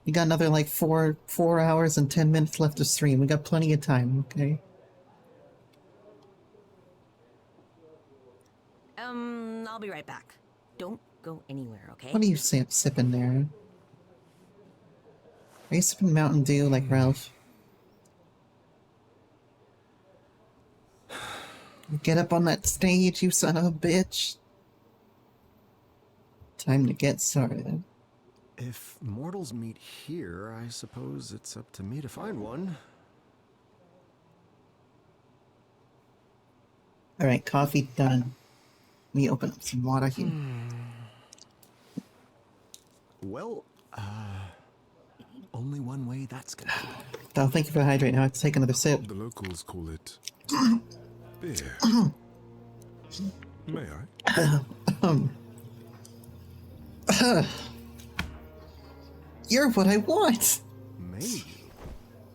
We got another like 4 hours and 10 minutes left to stream. We got plenty of time, okay? I'll be right back. Don't go anywhere, okay? What are you sipping there? Are you sipping Mountain Dew like Ralph? Get up on that stage, you son of a bitch. Time to get started. If mortals meet here, I suppose it's up to me to find one. Alright, coffee done. Let me open up some water here. Well, only one way that's gonna happen. Oh, thank you for the hydrate. Now I have to take another sip. The locals call it beer. May I? You're what I want! Maybe.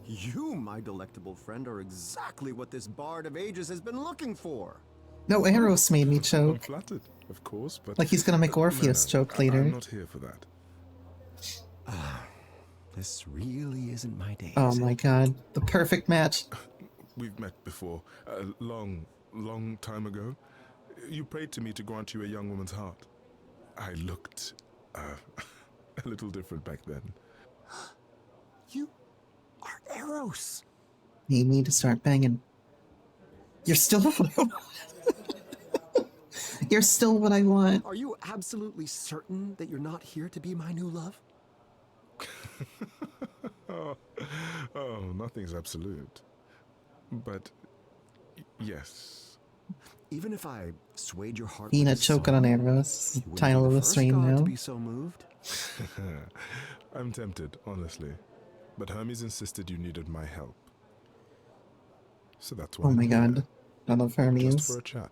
You, my delectable friend, are exactly what this bard of ages has been looking for. No, Eros made me I'm choke. flattered, of course, but Like he's gonna make Orpheus choke later. I'm not here for that. This really isn't my day. Oh is it? my god, the perfect match. We've met before, a long time ago. You prayed to me to grant you a young woman's heart. I looked a little different back then. You are Eros. You need to start banging. You're still what I want. You're still what I want. Are you absolutely certain that you're not here to be my new love? Oh, nothing's absolute. But yes. Even if I swayed your heart, Fina with this choking on song, arrows. you wouldn't Title be of the first stream god now. to be so moved. I'm tempted, honestly. But Hermes insisted you needed my help. So that's why Oh my I'm here, god. I love just for Hermes. a chat.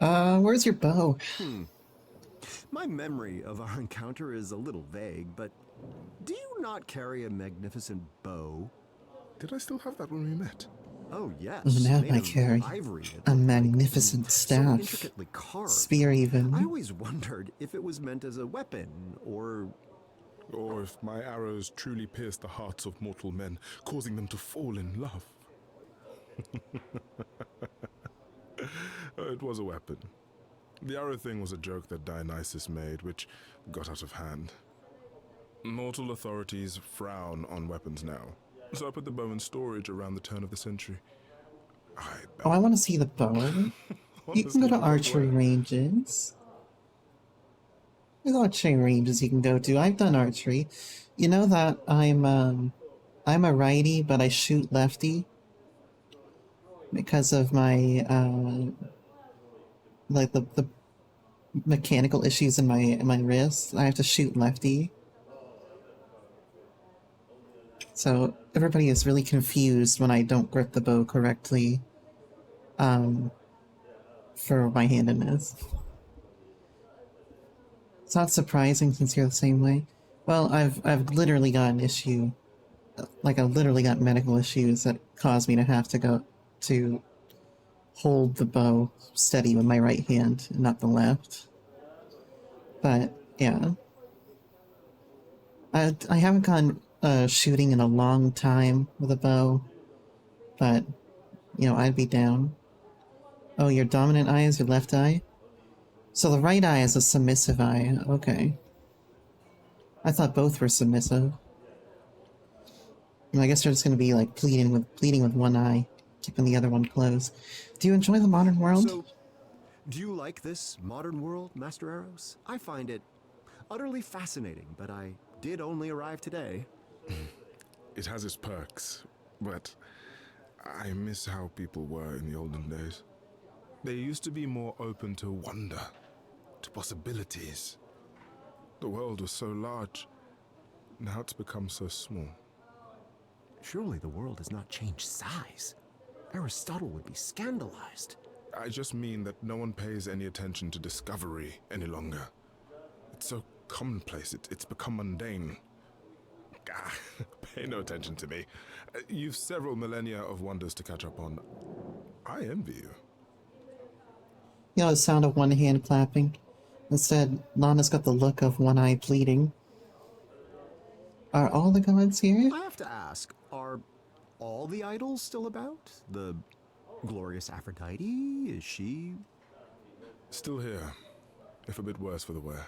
Where's your bow? My memory of our encounter is a little vague, but do you not carry a magnificent bow? Did I still have that when we met? Oh yes, Now made I of carry ivory. It a looked like, magnificent so staff. intricately carved. Spear even. I always wondered if it was meant as a weapon or Or if my arrows truly pierced the hearts of mortal men, causing them to fall in love. It was a weapon. The arrow thing was a joke that Dionysus made, which got out of hand. Mortal authorities frown on weapons now, so I put the bow in storage around the turn of the century. Oh, I want to see the bow. You can go to archery ranges. There's archery ranges you can go to. I've done archery. You know that I'm a righty, but I shoot lefty because of my like the mechanical issues in my wrist. I have to shoot lefty. So everybody is really confused when I don't grip the bow correctly. For my handedness. It's not surprising since you're the same way. Well, I've literally got an issue. Like, I've literally got medical issues that cause me to have to go to hold the bow steady with my right hand and not the left. But, yeah. I haven't gone shooting in a long time with a bow. But, you know, I'd be down. Oh, your dominant eye is your left eye? So the right eye is a submissive eye. Okay. I thought both were submissive. I guess you're just gonna be like bleeding with one eye, keeping the other one closed. Do you enjoy the modern world? So, do you like this modern world, Master Eros? I find it utterly fascinating, but I did only arrive today. It has its perks, but I miss how people were in the olden days. They used to be more open to wonder, to possibilities. The world was so large, now it's become so small. Surely the world has not changed size. Aristotle would be scandalized. I just mean that no one pays any attention to discovery any longer. It's so commonplace, it's become mundane. Pay no attention to me. You've several millennia of wonders to catch up on. I envy you. You know the sound of one hand clapping? Instead, Lana's got the look of one eye bleeding. Are all the gods here? I have to ask, are all the idols still about? The glorious Aphrodite? Is she... Still here, if a bit worse for the wear.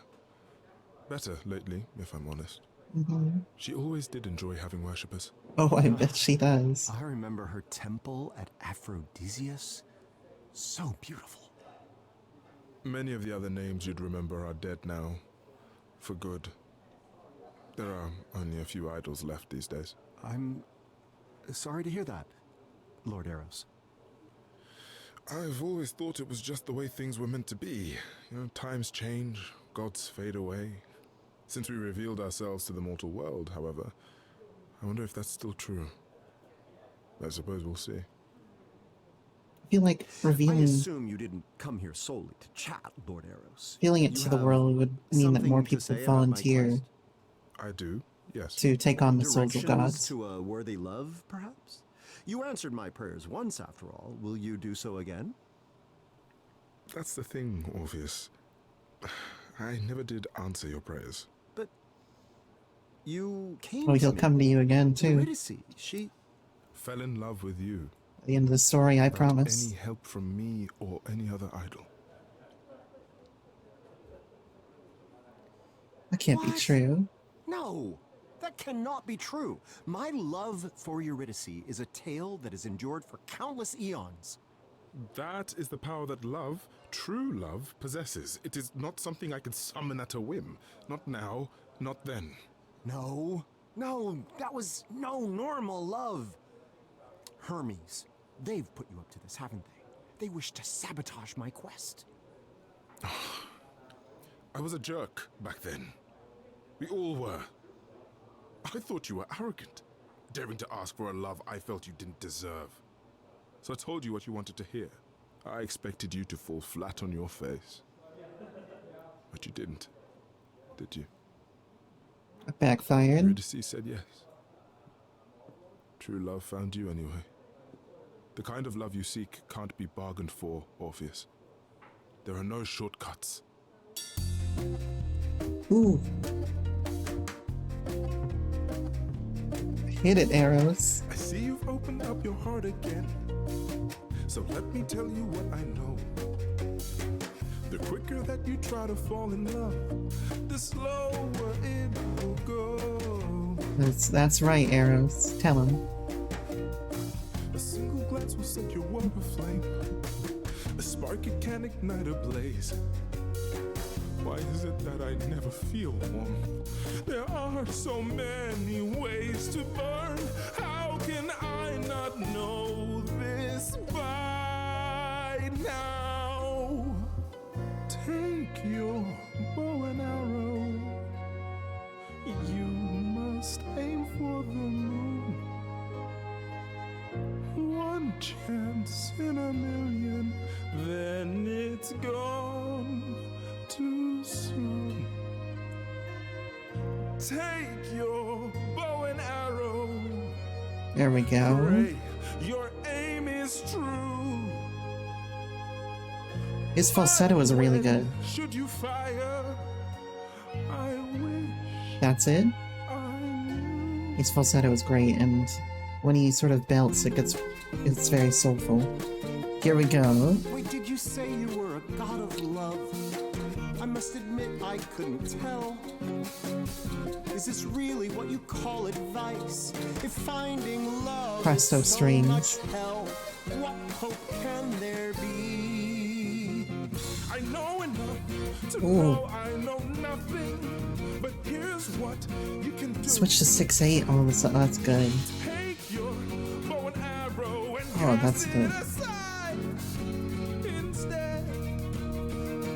Better lately, if I'm honest. She always did enjoy having worshippers. Oh, I bet she does. I remember her temple at Aphrodisias. So beautiful. Many of the other names you'd remember are dead now. For good. There are only a few idols left these days. I'm sorry to hear that, Lord Eros. I've always thought it was just the way things were meant to be. You know, times change, gods fade away. Since we revealed ourselves to the mortal world, however, I wonder if that's still true. I suppose we'll see. I feel like I revealing assume you didn't come here solely to chat, Lord Eros. it You to the have world would mean that more something to people say about my volunteer quest? I do, yes. to take on the souls of Directions gods. to a worthy love, perhaps? You answered my prayers once, after all. Will you do so again? That's the thing, Orpheus. I never did answer your prayers. But You came Oh, to he'll me. come to you again, too. Eurydice, she... Fell in love with you. At the end of the story, I Without promise. any help from me or any other idol. That can't be What? true. No, that cannot be true. My love for Eurydice is a tale that has endured for countless eons. That is the power that love, true love, possesses. It is not something I can summon at a whim. Not now, not then. No, that was no normal love. Hermes, they've put you up to this, haven't they? They wish to sabotage my quest. I was a jerk back then. We all were. I thought you were arrogant, daring to ask for a love I felt you didn't deserve. So I told you what you wanted to hear. I expected you to fall flat on your face. But you didn't, did you? It backfired. Eurydice said yes. True love found you anyway. The kind of love you seek can't be bargained for, Orpheus. There are no shortcuts. Ooh. Hit it, Arrows. I see you've opened up your heart again. So let me tell you what I know. The quicker that you try to fall in love, the slower it will go. That's right, Arrows. Tell him. A single glance will set your world aflame. A spark it can ignite a blaze. Why is it that I never feel warm? There are so many ways to burn. How can I not know this by now? Take your bow and arrow. You must aim for the moon. One chance in a million, then it's gone too soon. Take your bow and arrow. There we go. Pray your aim is true. His falsetto was really good. Should you fire? I wish That's it. I knew. His falsetto is great, and when he sort of belts, it's very soulful. Here we go. Wait, did you say you were a god of love? I must admit I couldn't tell. Is this really what you call advice? If finding love Presto is so strings. much hell, what hope can there be? I know enough to Ooh. know I know nothing. But here's what you can do. Switch to 6/8 all of a sudden. That's good. Take your bow and arrow and Oh, that's cast it good. aside. Instead,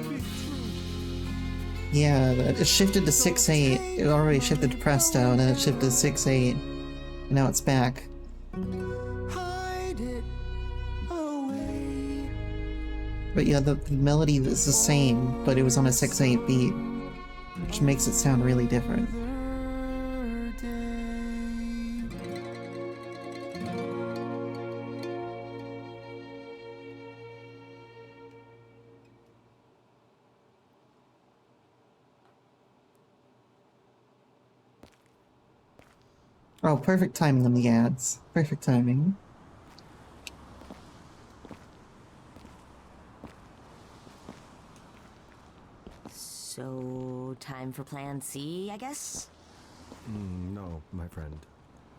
be true. Yeah, it shifted to 6/8. It already shifted to Presto, and then it shifted to 6/8. And now it's back. Hide it away. But yeah, the melody is the same, but it was on a 6/8 beat, which makes it sound really different. Another day. Oh, perfect timing on the ads. Perfect timing. So, time for plan C, I guess? No, my friend.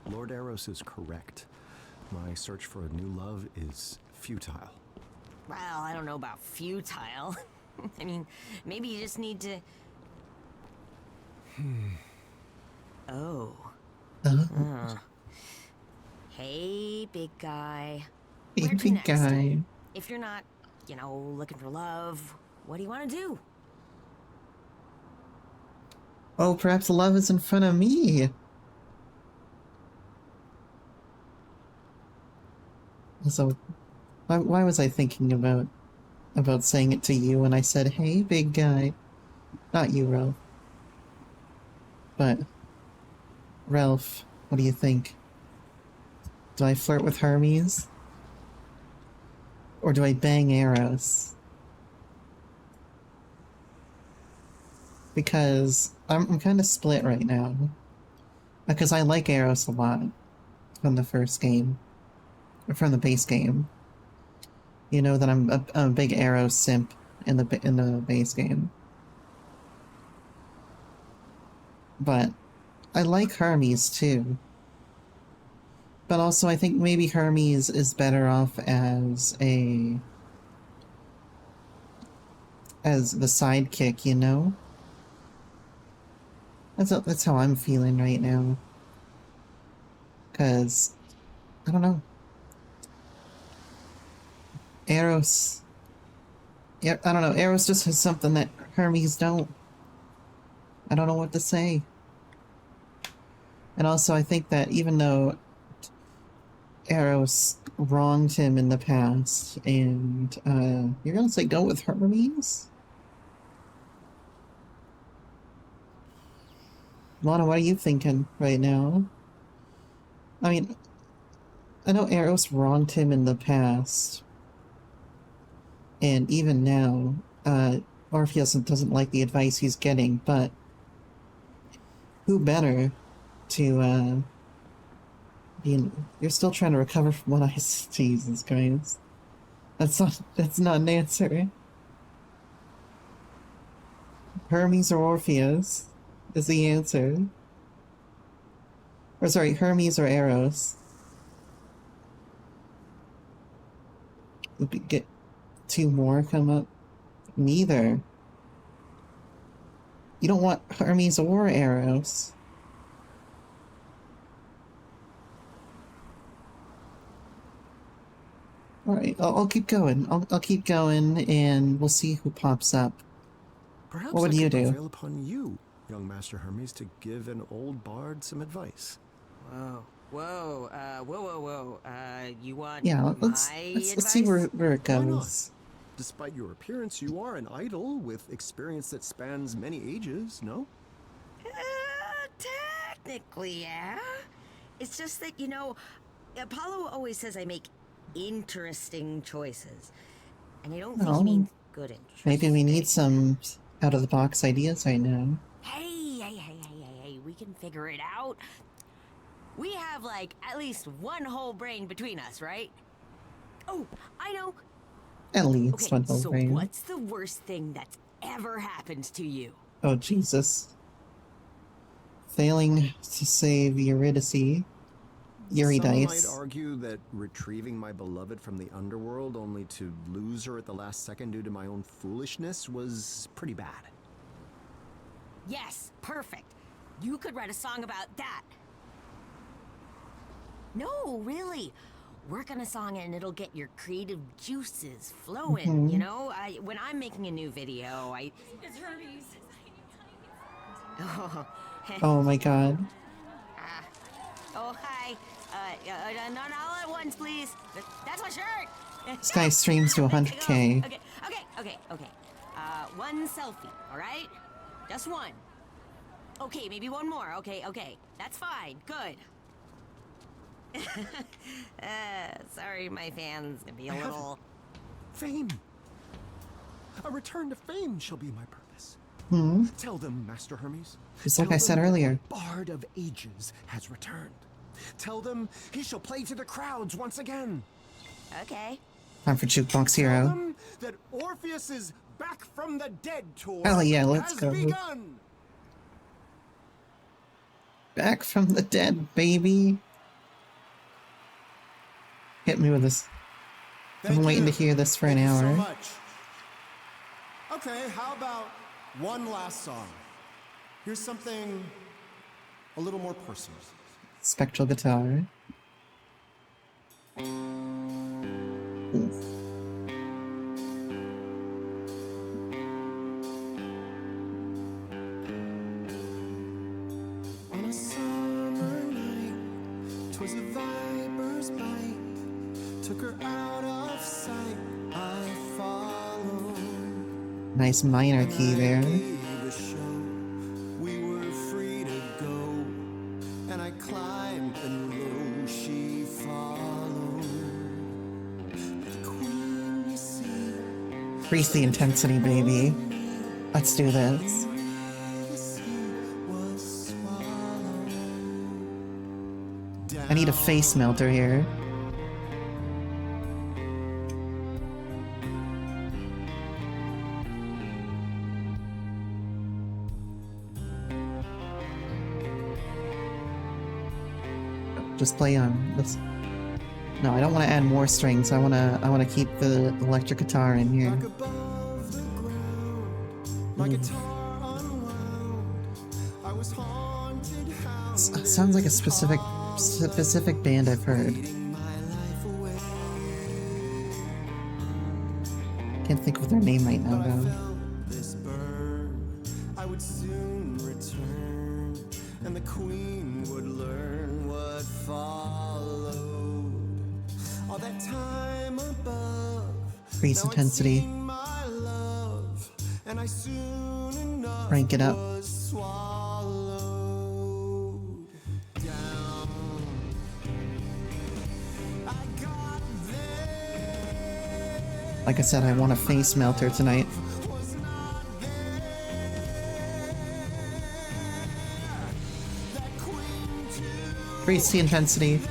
Lord Eros is correct. My search for a new love is futile. Well, I don't know about futile. I mean, maybe you just need to... Oh. Hey, big guy. Where to Big next? guy. If you're not, looking for love, what do you want to do? Oh, perhaps love is in front of me. So, why was I thinking about saying it to you when I said, "Hey, big guy"? Not you, Ralph. But Ralph, what do you think? Do I flirt with Hermes, or do I bang Eros? Because I'm kind of split right now. Because I like Eros a lot from the first game, or from the base game. You know that I'm a big Eros simp in the base game. But I like Hermes too. But also I think maybe Hermes is better off as the sidekick, you know? That's how I'm feeling right now. 'Cause I don't know. Eros, yeah, I don't know. Eros just has something that Hermes don't. I don't know what to say. And also, I think that even though Eros wronged him in the past, and you're gonna say go with Hermes? Lana, what are you thinking right now? I mean, I know Eros wronged him in the past, and even now, Orpheus doesn't like the advice he's getting, but who better to, you're still trying to recover from what I said. Jesus Christ. That's not an answer. Hermes or Orpheus is the answer. Or sorry, Hermes or Eros. Get two more come up. Neither. You don't want Hermes or Eros. Alright, I'll keep going. I'll keep going, and we'll see who pops up. Perhaps What would I you could do? prevail upon you, young Master Hermes, to give an old bard some advice. Whoa. You want Yeah, my let's advice? see where it Why not? goes. Despite your appearance, you are an idol with experience that spans many ages, no? Technically, yeah. It's just that, you know, Apollo always says I make interesting choices. And I don't think Oh, he means good interesting. maybe we need some out-of-the-box ideas right now. Hey, we can figure it out. We have, like, at least one whole brain between us, right? Oh, I know. At least Okay, one whole so brain. what's the worst thing that's ever happened to you? Oh, Jesus. Failing to save Eurydice. Some Eurydice. might argue that retrieving my beloved from the underworld only to lose her at the last second due to my own foolishness was pretty bad. Yes, perfect. You could write a song about that. No, really. Work on a song and it'll get your creative juices flowing, you know? When I'm making a new video, It's Hermes. Oh my god. Oh, hi. Not all at once, please. That's my shirt. This guy streams to 100K. Okay. One selfie, all right? Just one. Okay, maybe one more. Okay. That's fine. Good. Sorry, my fans can be a little... Fame! A return to fame shall be my purpose. Tell them, Master Hermes. Just like Tell I said them earlier. the Bard of Ages has returned. Tell them he shall play to the crowds once again. Okay. Time for Jukebox Tell Hero. them that Orpheus's Back from the Dead tour Hell yeah, let's has go. begun. Back from the dead, baby. Hit me with this. I've been waiting to hear this for an Thank you so hour. much. Okay, how about one last song? Here's something a little more personal. Spectral guitar. Oof. On a summer night, 'twas a viper's bite, took her out of sight. I followed. Nice minor key there. Gave a show. We were free to go, and I climbed and low she followed. The queen, you see, Increase the intensity, baby. Let's do this. was swallowed. I need a face melter here. Just play on this. No, I don't want to add more strings. I want to keep the electric guitar in here. Sounds like a specific band I've heard. Can't think of their name right now though. I would soon return, and the queen would learn what followed. All that time above, Increase intensity. my love, and I soon enough Crank it up. was swallowed down. I got there. Like I said, I want a face melter tonight. Increase the intensity.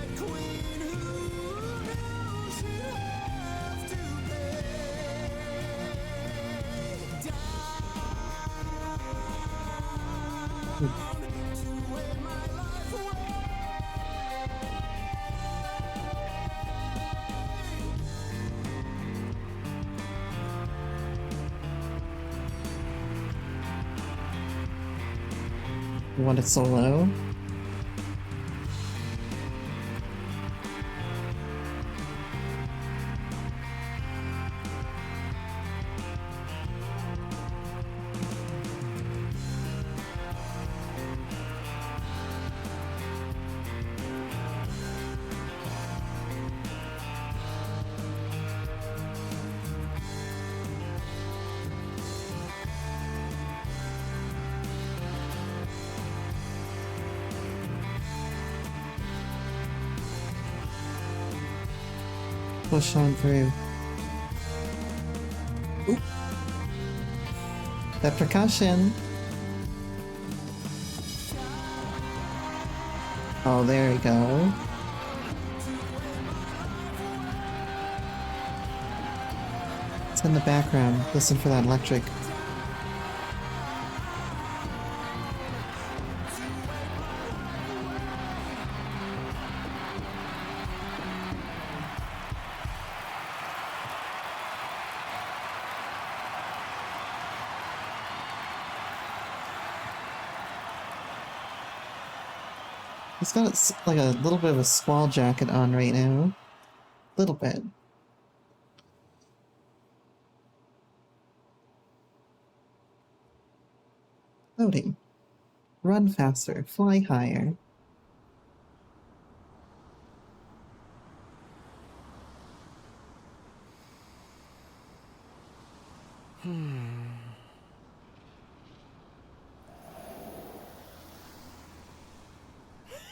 You want it so low? Push on through. Oop. That percussion. Oh, there we go. It's in the background. Listen for that electric. He's got like a little bit of a squall jacket on right now. Little bit. Loading. Run faster. Fly higher.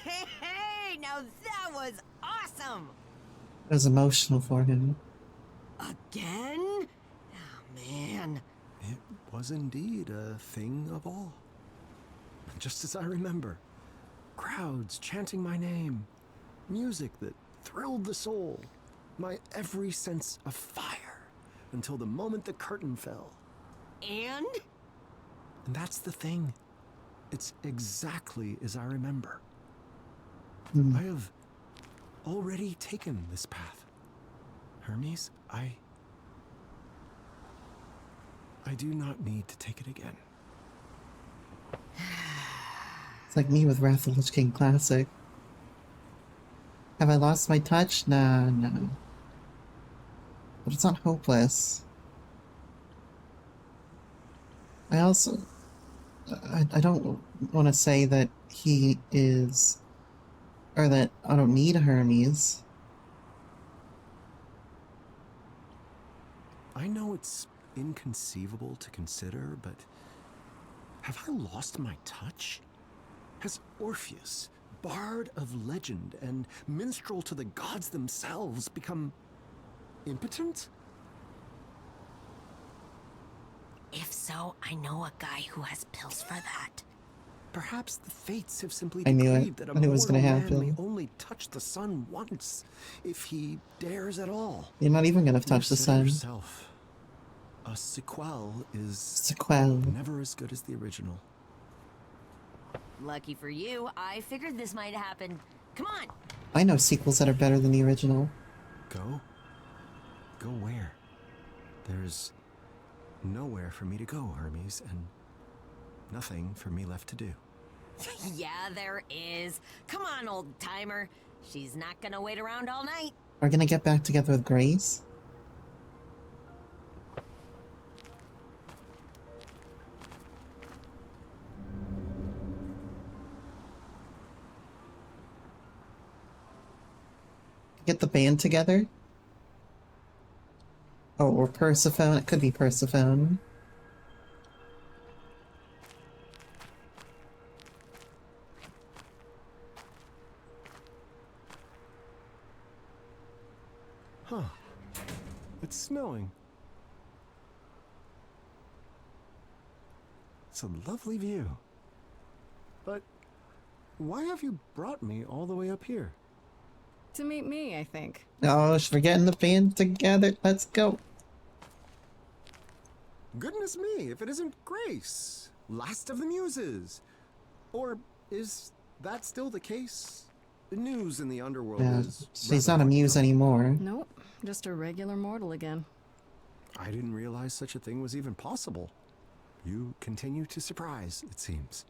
Hey, now that was awesome! It was emotional for him. Again? Oh, man. It was indeed a thing of awe. Just as I remember. Crowds chanting my name. Music that thrilled the soul. My every sense of fire. Until the moment the curtain fell. And? And that's the thing. It's exactly as I remember. I have already taken this path. Hermes, I do not need to take it again. It's like me with Wrath of the Lich King Classic. Have I lost my touch? Nah, no. But it's not hopeless. I also... I don't want to say that he is... Or that I don't need a Hermes. I know it's inconceivable to consider, but have I lost my touch? Has Orpheus, bard of legend and minstrel to the gods themselves, become impotent? If so, I know a guy who has pills for that. Perhaps the fates have simply I knew it. decreed that a I knew it was mortal gonna man happen. may only touch the sun once, if he dares at all. You're not even gonna You touch the said it sun. yourself. A sequel is Sequel. never as good as the original. Lucky for you, I figured this might happen. Come on! I know sequels that are better than the original. Go? Go where? There's nowhere for me to go, Hermes, and nothing for me left to do. Yeah, there is. Come on, old timer. She's not gonna wait around all night. We're gonna get back together with Grace? Get the band together? Oh, or Persephone. It could be Persephone. Huh. It's snowing. It's a lovely view. But why have you brought me all the way up here? To meet me, I think. Oh, we're getting the band together. Let's go. Goodness me, if it isn't Grace, last of the Muses. Or is that still the case? The news in the underworld Yeah, is... she's rather not a hard to muse find. anymore. Nope, just a regular mortal again. I didn't realize such a thing was even possible. You continue to surprise, it seems.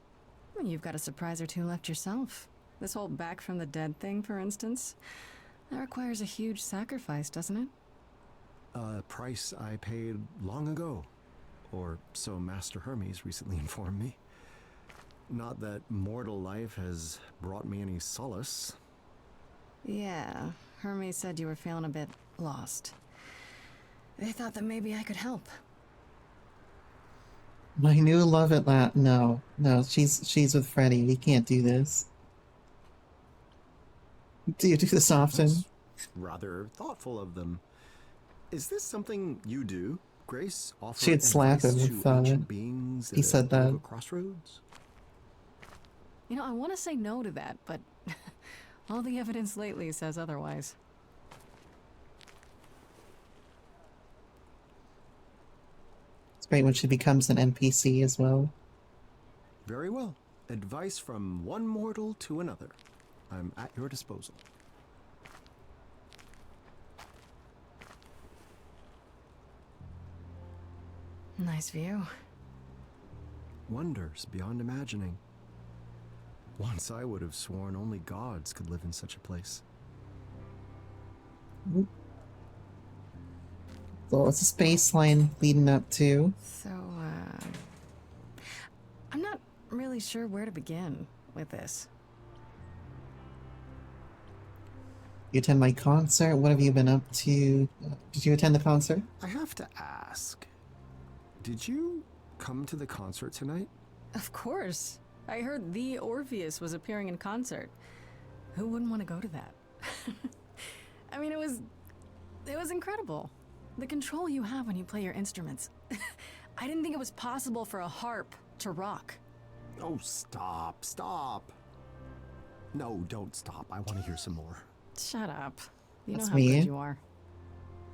Well, you've got a surprise or two left yourself. This whole back from the dead thing, for instance. That requires a huge sacrifice, doesn't it? A price I paid long ago. Or so Master Hermes recently informed me. Not that mortal life has brought me any solace. Yeah, Hermes said you were feeling a bit lost. They thought that maybe I could help. My new love at last. No, she's with Freddy. We can't do this. Do you do this often? That's rather thoughtful of them. Is this something you do, Grace? Offer She'd slap advice him if, to ancient beings he at said a bit of that. a crossroads? You know, I want to say no to that, but all the evidence lately says otherwise. It's great when she becomes an NPC as well. Very well. Advice from one mortal to another. I'm at your disposal. Nice view. Wonders beyond imagining. Once I would have sworn only gods could live in such a place. So what's the space line leading up to? So, I'm not really sure where to begin with this. You attend my concert? What have you been up to? Did you attend the concert? I have to ask, did you come to the concert tonight? Of course. I heard the Orpheus was appearing in concert. Who wouldn't want to go to that? I mean, it was incredible. The control you have when you play your instruments. I didn't think it was possible for a harp to rock. Oh, stop. No, don't stop. I want to hear some more. Shut up. You That's know how me. good you are.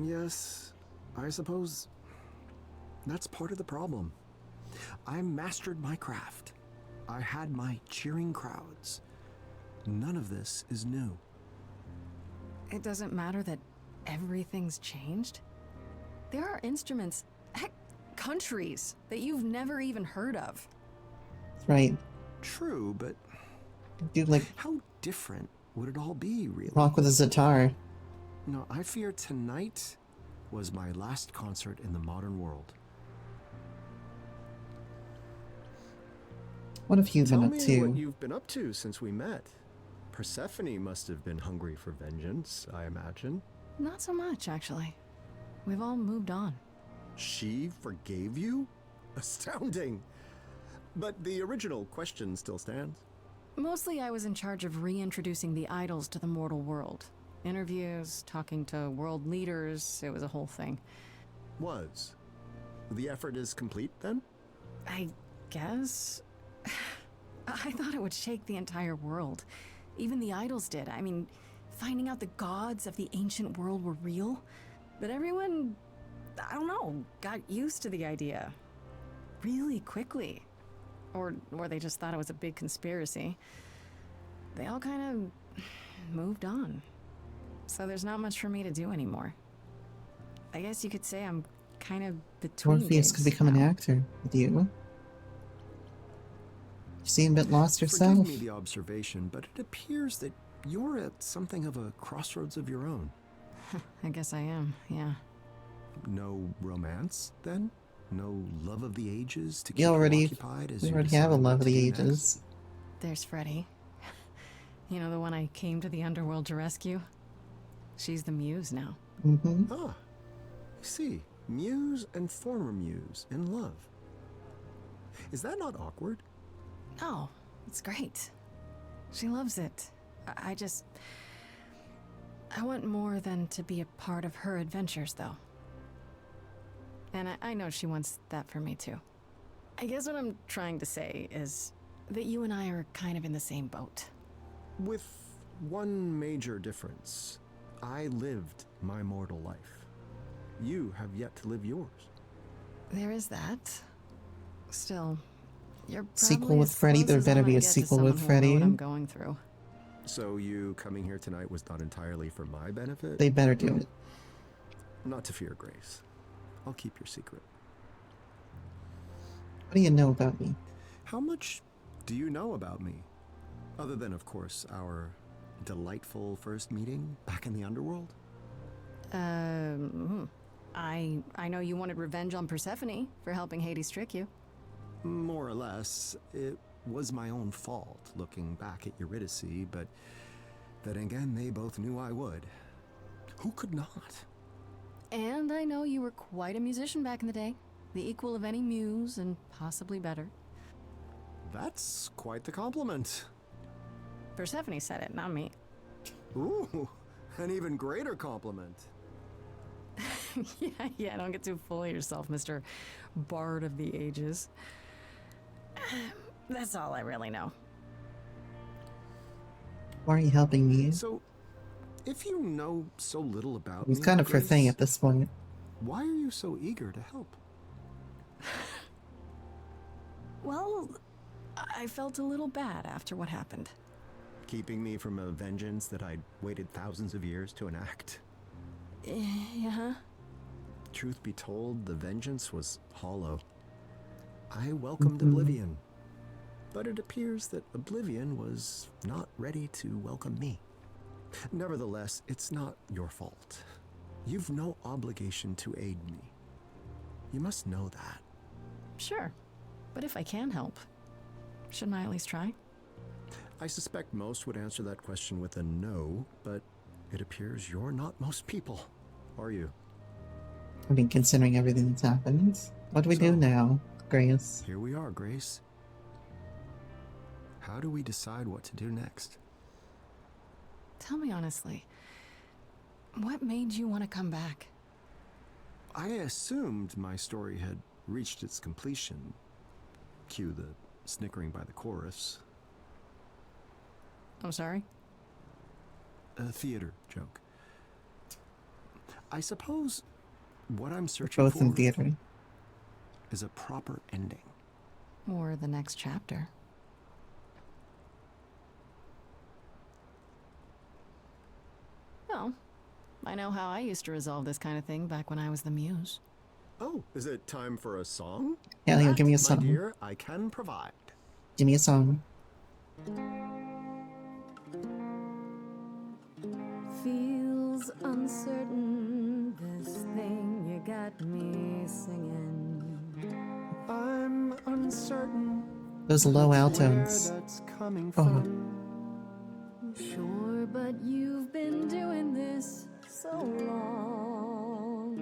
Yes, I suppose that's part of the problem. I mastered my craft. I had my cheering crowds. None of this is new. It doesn't matter that everything's changed. There are instruments, heck, countries that you've never even heard of. That's right. True, but Do like how different would it all be, really? rock with a sitar. No, I fear tonight was my last concert in the modern world. What have you Tell been me up to? what you've been up to since we met. Persephone must have been hungry for vengeance, I imagine. Not so much, actually. We've all moved on. She forgave you? Astounding. But the original question still stands. Mostly I was in charge of reintroducing the idols to the mortal world. Interviews, talking to world leaders, it was a whole thing. I thought it would shake the entire world. Even the idols did. I mean, finding out the gods of the ancient world were real. But everyone, I don't know, got used to the idea. Really quickly. Or they just thought it was a big conspiracy. They all kind of moved on. So there's not much for me to do anymore. I guess you could say I'm kind of between Orpheus could become an now. actor with you. You seem a bit lost yourself. Forgive me the observation, but it appears that you're at something of a crossroads of your own. I guess I am, yeah. No romance, then? No love of the ages to keep You already, occupied as we you already have a decide love what of to the do next? ages. There's Freddie. You know, the one I came to the underworld to rescue? She's the muse now. Mm-hmm. Ah, I see. Muse and former muse in love. Is that not awkward? No, it's great. She loves it. I want more than to be a part of her adventures, though. And I know she wants that for me, too. I guess what I'm trying to say is that you and I are kind of in the same boat. With one major difference. I lived my mortal life. You have yet to live yours. There is that. Still, you're probably Sequel with as Freddy, close there as I'm better be gonna a get to sequel someone with who will know Freddy. what I'm going through. So you coming here tonight was not entirely for my benefit? They better do it. Not to fear, Grace. I'll keep your secret. What do you know about me? How much do you know about me? Other than, of course, our delightful first meeting back in the underworld? I know you wanted revenge on Persephone for helping Hades trick you. More or less. It was my own fault looking back at Eurydice, but then again, they both knew I would. Who could not? And I know you were quite a musician back in the day. The equal of any muse, and possibly better. That's quite the compliment. Persephone said it, not me. Ooh, an even greater compliment. Yeah, don't get too full of yourself, Mr. Bard of the Ages. That's all I really know. Why are you helping me? So, if you know so little about It's me, kind of her Grace, thing at this point. why are you so eager to help? Well, I felt a little bad after what happened. Keeping me from a vengeance that I'd waited thousands of years to enact? Yeah. Truth be told, the vengeance was hollow. I welcomed Oblivion, but it appears that Oblivion was not ready to welcome me. Nevertheless, it's not your fault. You've no obligation to aid me. You must know that. Sure. But if I can help, shouldn't I at least try? I suspect most would answer that question with a no, but it appears you're not most people, are you? I mean, considering everything that's happened. What do we do now, Grace? Here we are, Grace. How do we decide what to do next? Tell me honestly, what made you want to come back? I assumed my story had reached its completion. Cue the snickering by the chorus. I'm sorry? A theater joke. I suppose what I'm searching Both in for theater. is a proper ending. Or the next chapter. Well, I know how I used to resolve this kind of thing back when I was the muse. Oh, is it time for a song? Elliot, give me a That, song. my dear, I can provide. Give me a song. Feels uncertain, this thing you got me singing. I'm uncertain Those low where altos. that's coming Oh. from. Sure, but you've been doing this so long.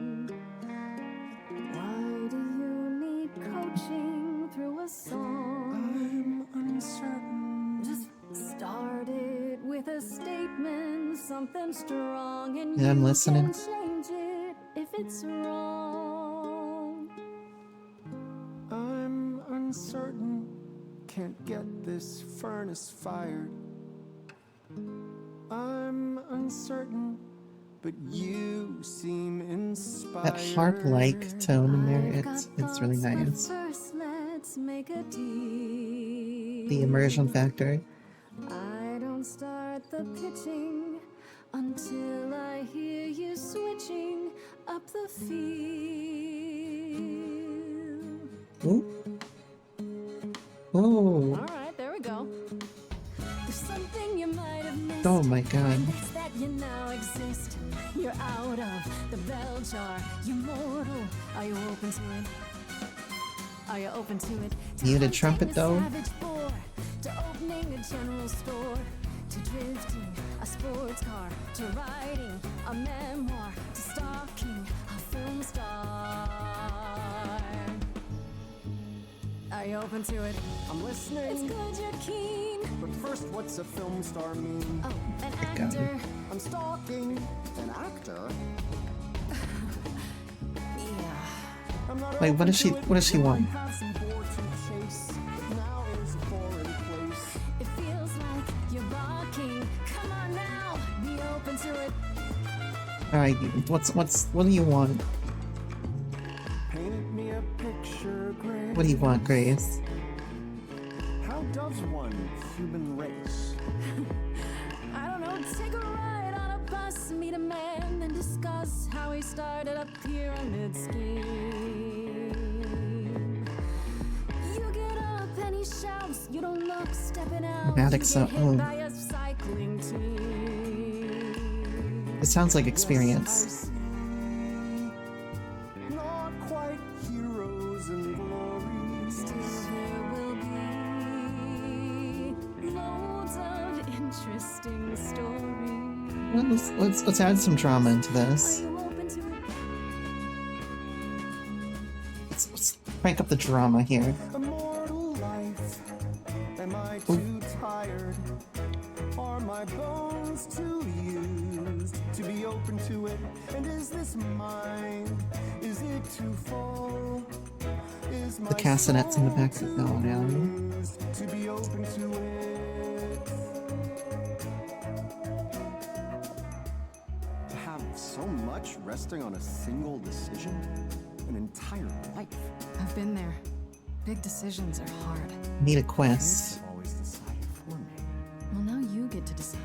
Why do you need coaching through a song? I'm uncertain. Just start it with a statement, something strong, and Yeah, I'm you listening. can change it if it's wrong. I'm uncertain. Can't get this misfired. I'm uncertain, but you seem inspired. That harp-like tone in there, it's really nice. First, let's make a deal. The immersion factor. I don't start the pitching until I hear you switching up the field. Ooh. Oh. All right, there we go. There's something you might have missed. Oh my god. It's that you now exist. You're out of the bell jar. You're mortal. Are you open to it? Are you open to it? To Muted hunting trumpet a though. savage boar, to opening a general store, to drifting a sports car, to writing a memoir, to stalking a film star. Are you open to it? I'm listening. It's good you're keen. But first, what's a film star mean? Oh, an God. actor. I'm stalking an actor. Yeah. I'm not Wait, what does she open to it. what does she want? Have some boar to chase, but now is a foreign place. It feels like you're barking. Come on now, be open to it. Alright, what do you want? Painted me a picture, Grace. What do you want, Grace? How does one human race? I don't know, take a ride on a bus, meet a man, and discuss how he started a pyramid scheme. You get up and he shouts, you don't look, stepping out. Dramatic you so- get hit oh. by a cycling team. It sounds like experience. Not quite heroes and glory. Still there will be loads of interesting stories. Well, let's add some drama into Are this. you open to it? Let's crank up the drama here. Immortal life. Am I too tired? Are my bones too used to be open to it? And is this mine? Is it too full? Is my The castanets in the back. soul Oh, too no. used to be open to it? To have so much resting on a single decision? An entire life? I've been there. Big decisions are hard. Need a quest. You've always decided for me. Well, now you get to decide.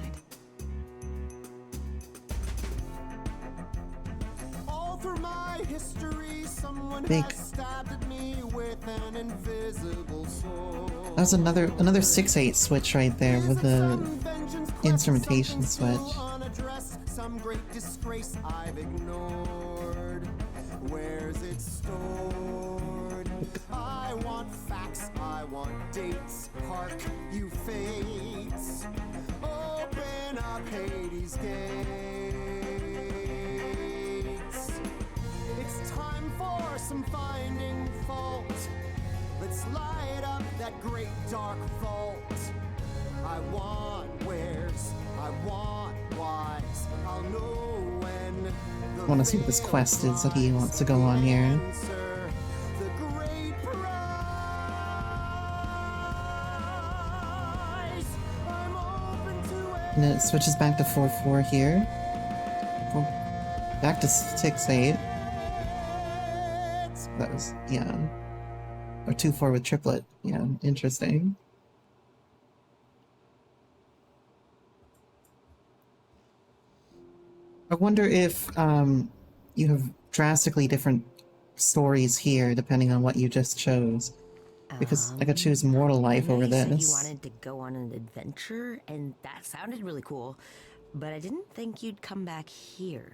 All through my history, someone Big. has stabbed at me with an invisible sword. That was another 6/8 switch right there with the instrumentation switch. Unaddressed, some great disgrace I've ignored. Where's it stored? I want facts, I want dates. Hark, you fates. Open up Hades' gates. It's time for some finding fault. Let's light up that great dark vault. I want where's, I want why's. I'll know when. I want to see what this quest is that he wants to go on here. Answer the great prize. I'm open to it. And then it switches back to 4/4 here. Well, back to 6/8. That was, yeah. Or 2/4 with triplet. Yeah, interesting. I wonder if you have drastically different stories here depending on what you just chose. Because I could choose Mortal Life I know over you said you this. wanted to go on an adventure, and that sounded really cool. But I didn't think you'd come back here.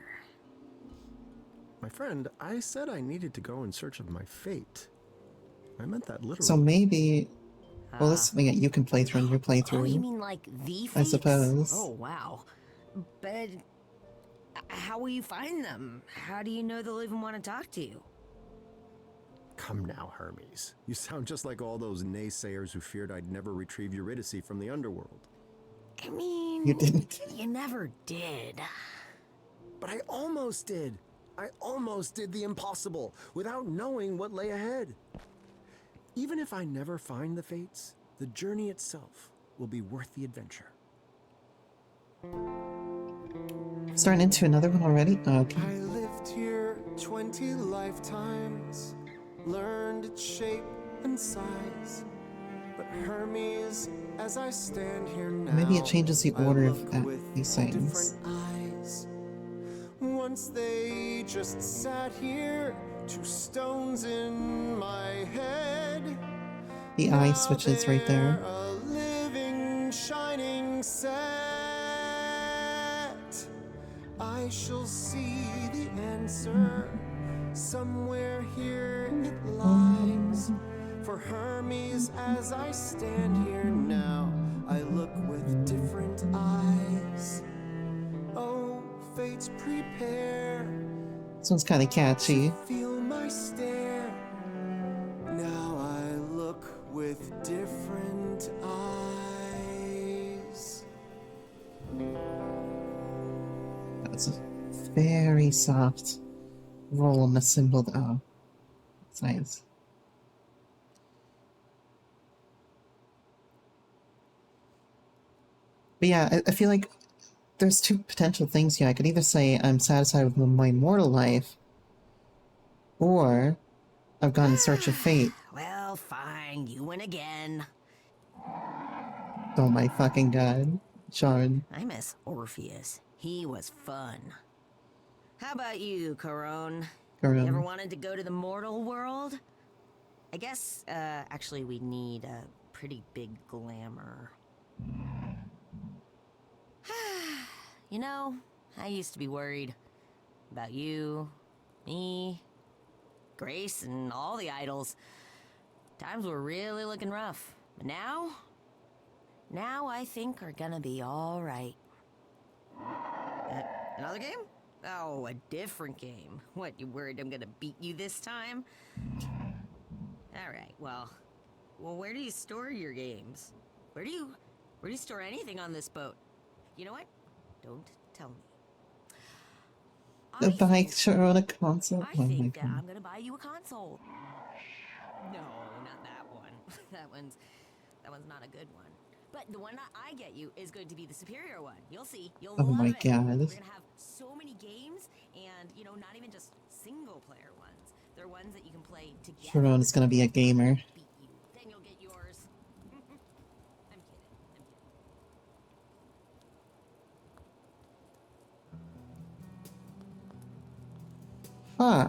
My friend, I said I needed to go in search of my fate. I meant that literally. So maybe. Well, this is something that you can play through in your playthrough. Oh, you mean like the I fates? suppose. Oh, wow. But how will you find them? How do you know they'll even want to talk to you? Come now, Hermes. You sound just like all those naysayers who feared I'd never retrieve Eurydice from the underworld. I mean, You didn't. You never did. But I almost did. I almost did the impossible without knowing what lay ahead. Even if I never find the fates, the journey itself, will be worth the adventure. Starting into another one already? Okay. I lived here 20 lifetimes, learned its shape and size. But Hermes, as I stand here now, Maybe it changes the I order look of with these things. different eyes. Once they just sat here, two stones in my head. The eye switches right there. They're a living, shining set. I shall see the answer. Somewhere here it lies. For Hermes, as I stand here now, I look with different eyes. Oh, fates prepare. This one's kind of catchy. Feel my stare. Now I look with different eyes. That's a very soft roll on the cymbal. Oh, it's nice. But yeah, I feel like there's two potential things here. I could either say I'm satisfied with my mortal life, or I've gone in search of fate. Well, fine. You win again. Oh my fucking god, Sean. I miss Orpheus. He was fun. How about you, Corone? You ever wanted to go to the mortal world? I guess, actually we need a pretty big glamour. You know, I used to be worried about you, me, Grace, and all the idols. Times were really looking rough. But now I think are gonna be all right. Another game? Oh, a different game. What, you worried I'm gonna beat you this time? Alright, well, where do you store your games? Where do you store anything on this boat? You know what? Don't tell me. The bike show on a console? I Oh my think that god. I'm gonna buy you a console. No, not that one. that one's not a good one. But the one that I get you is going to be the superior one. You'll see. You'll Oh love my it. god. We're gonna have so many games, and not even just single player ones. They're ones that you can play together. Sharon is gonna be a gamer. Beat you. Then you'll get yours. I'm kidding. Huh.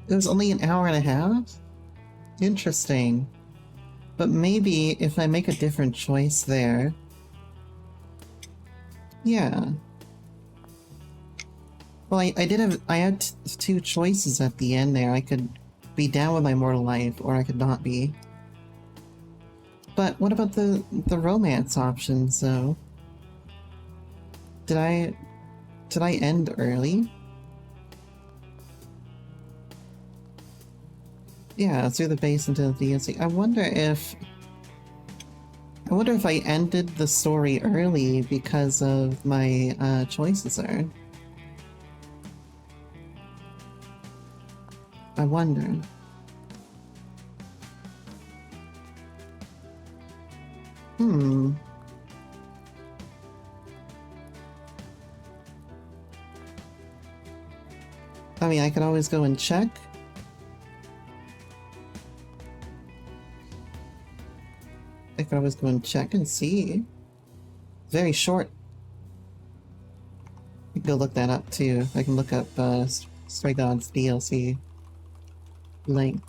It was only an hour and a half? Interesting. But maybe if I make a different choice there... Yeah. Well, I had two choices at the end there. I could be down with my mortal life, or I could not be. But what about the romance options, though? Did I end early? Yeah, through the base into the DLC. I wonder if I ended the story early because of my choices there. I wonder. I mean, I could always go and check. I could always go and check and see. Very short. I can go look that up too. I can look up Stray Gods DLC link.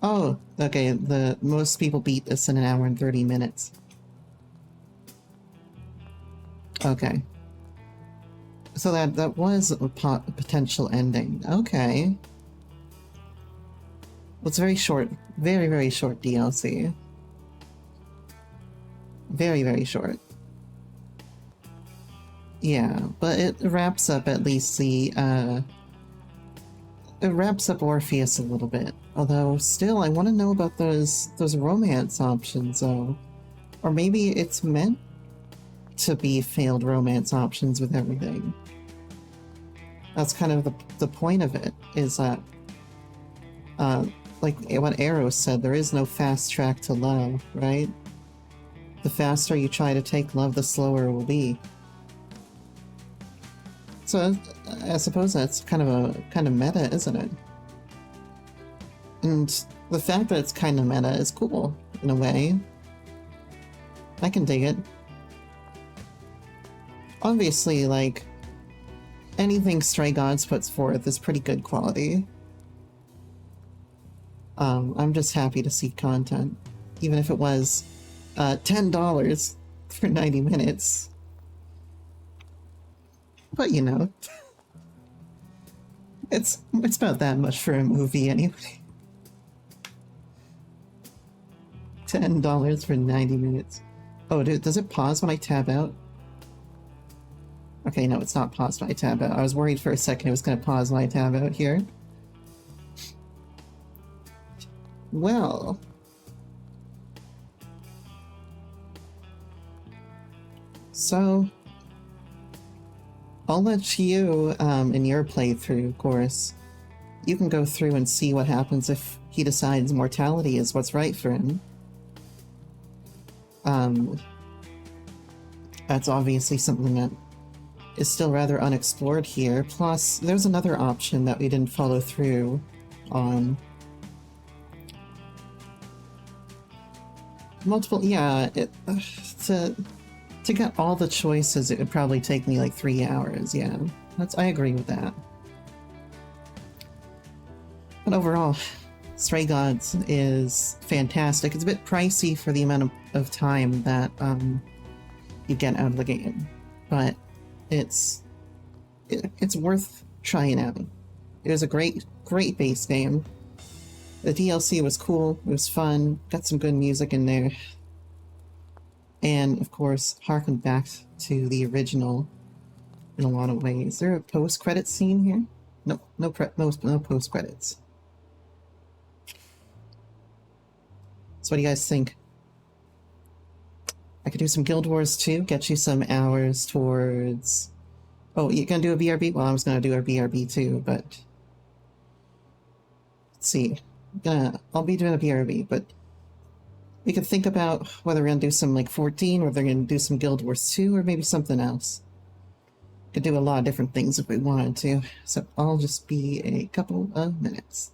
Oh, okay. The most people beat this in an hour and 30 minutes. Okay. So that was a potential ending. Okay. Well, it's very short. Very, very short DLC. Very, very short. Yeah, but it wraps up at least the, it wraps up Orpheus a little bit. Although, still, I want to know about those romance options, though. Or maybe it's meant to be failed romance options with everything. That's kind of the point of it, is that like what Arrow said, there is no fast track to love, right? The faster you try to take love, the slower it will be. So I suppose that's kind of meta, isn't it? And the fact that it's kind of meta is cool in a way. I can dig it. Obviously, like, anything Stray Gods puts forth is pretty good quality. I'm just happy to see content, even if it was $10 for 90 minutes. But you know, it's about that much for a movie anyway. $10 for 90 minutes. Oh, dude, does it pause when I tab out? Okay, no, it's not paused when I tab out. I was worried for a second it was going to pause when I tab out here. Well... So... I'll let you, in your playthrough, of course, you can go through and see what happens if he decides mortality is what's right for him. That's obviously something that is still rather unexplored here. Plus, there's another option that we didn't follow through on. Multiple, yeah, to get all the choices, it would probably take me like 3 hours, yeah. I agree with that. But overall, Stray Gods is fantastic. It's a bit pricey for the amount of time that you get out of the game, but it's worth trying out. It was a great base game. The DLC was cool, it was fun, got some good music in there, and of course harkened back to the original in a lot of ways. Is there a post-credit scene here? No post-credits. So what do you guys think? I could do some Guild Wars 2, get you some hours towards... Oh, you gonna do a BRB? Well, I was gonna do a BRB too, but... Let's see. I'll be doing a BRB, but... We could think about whether we're gonna do some, like, 14, or whether we're gonna do some Guild Wars 2, or maybe something else. Could do a lot of different things if we wanted to, so I'll just be a couple of minutes.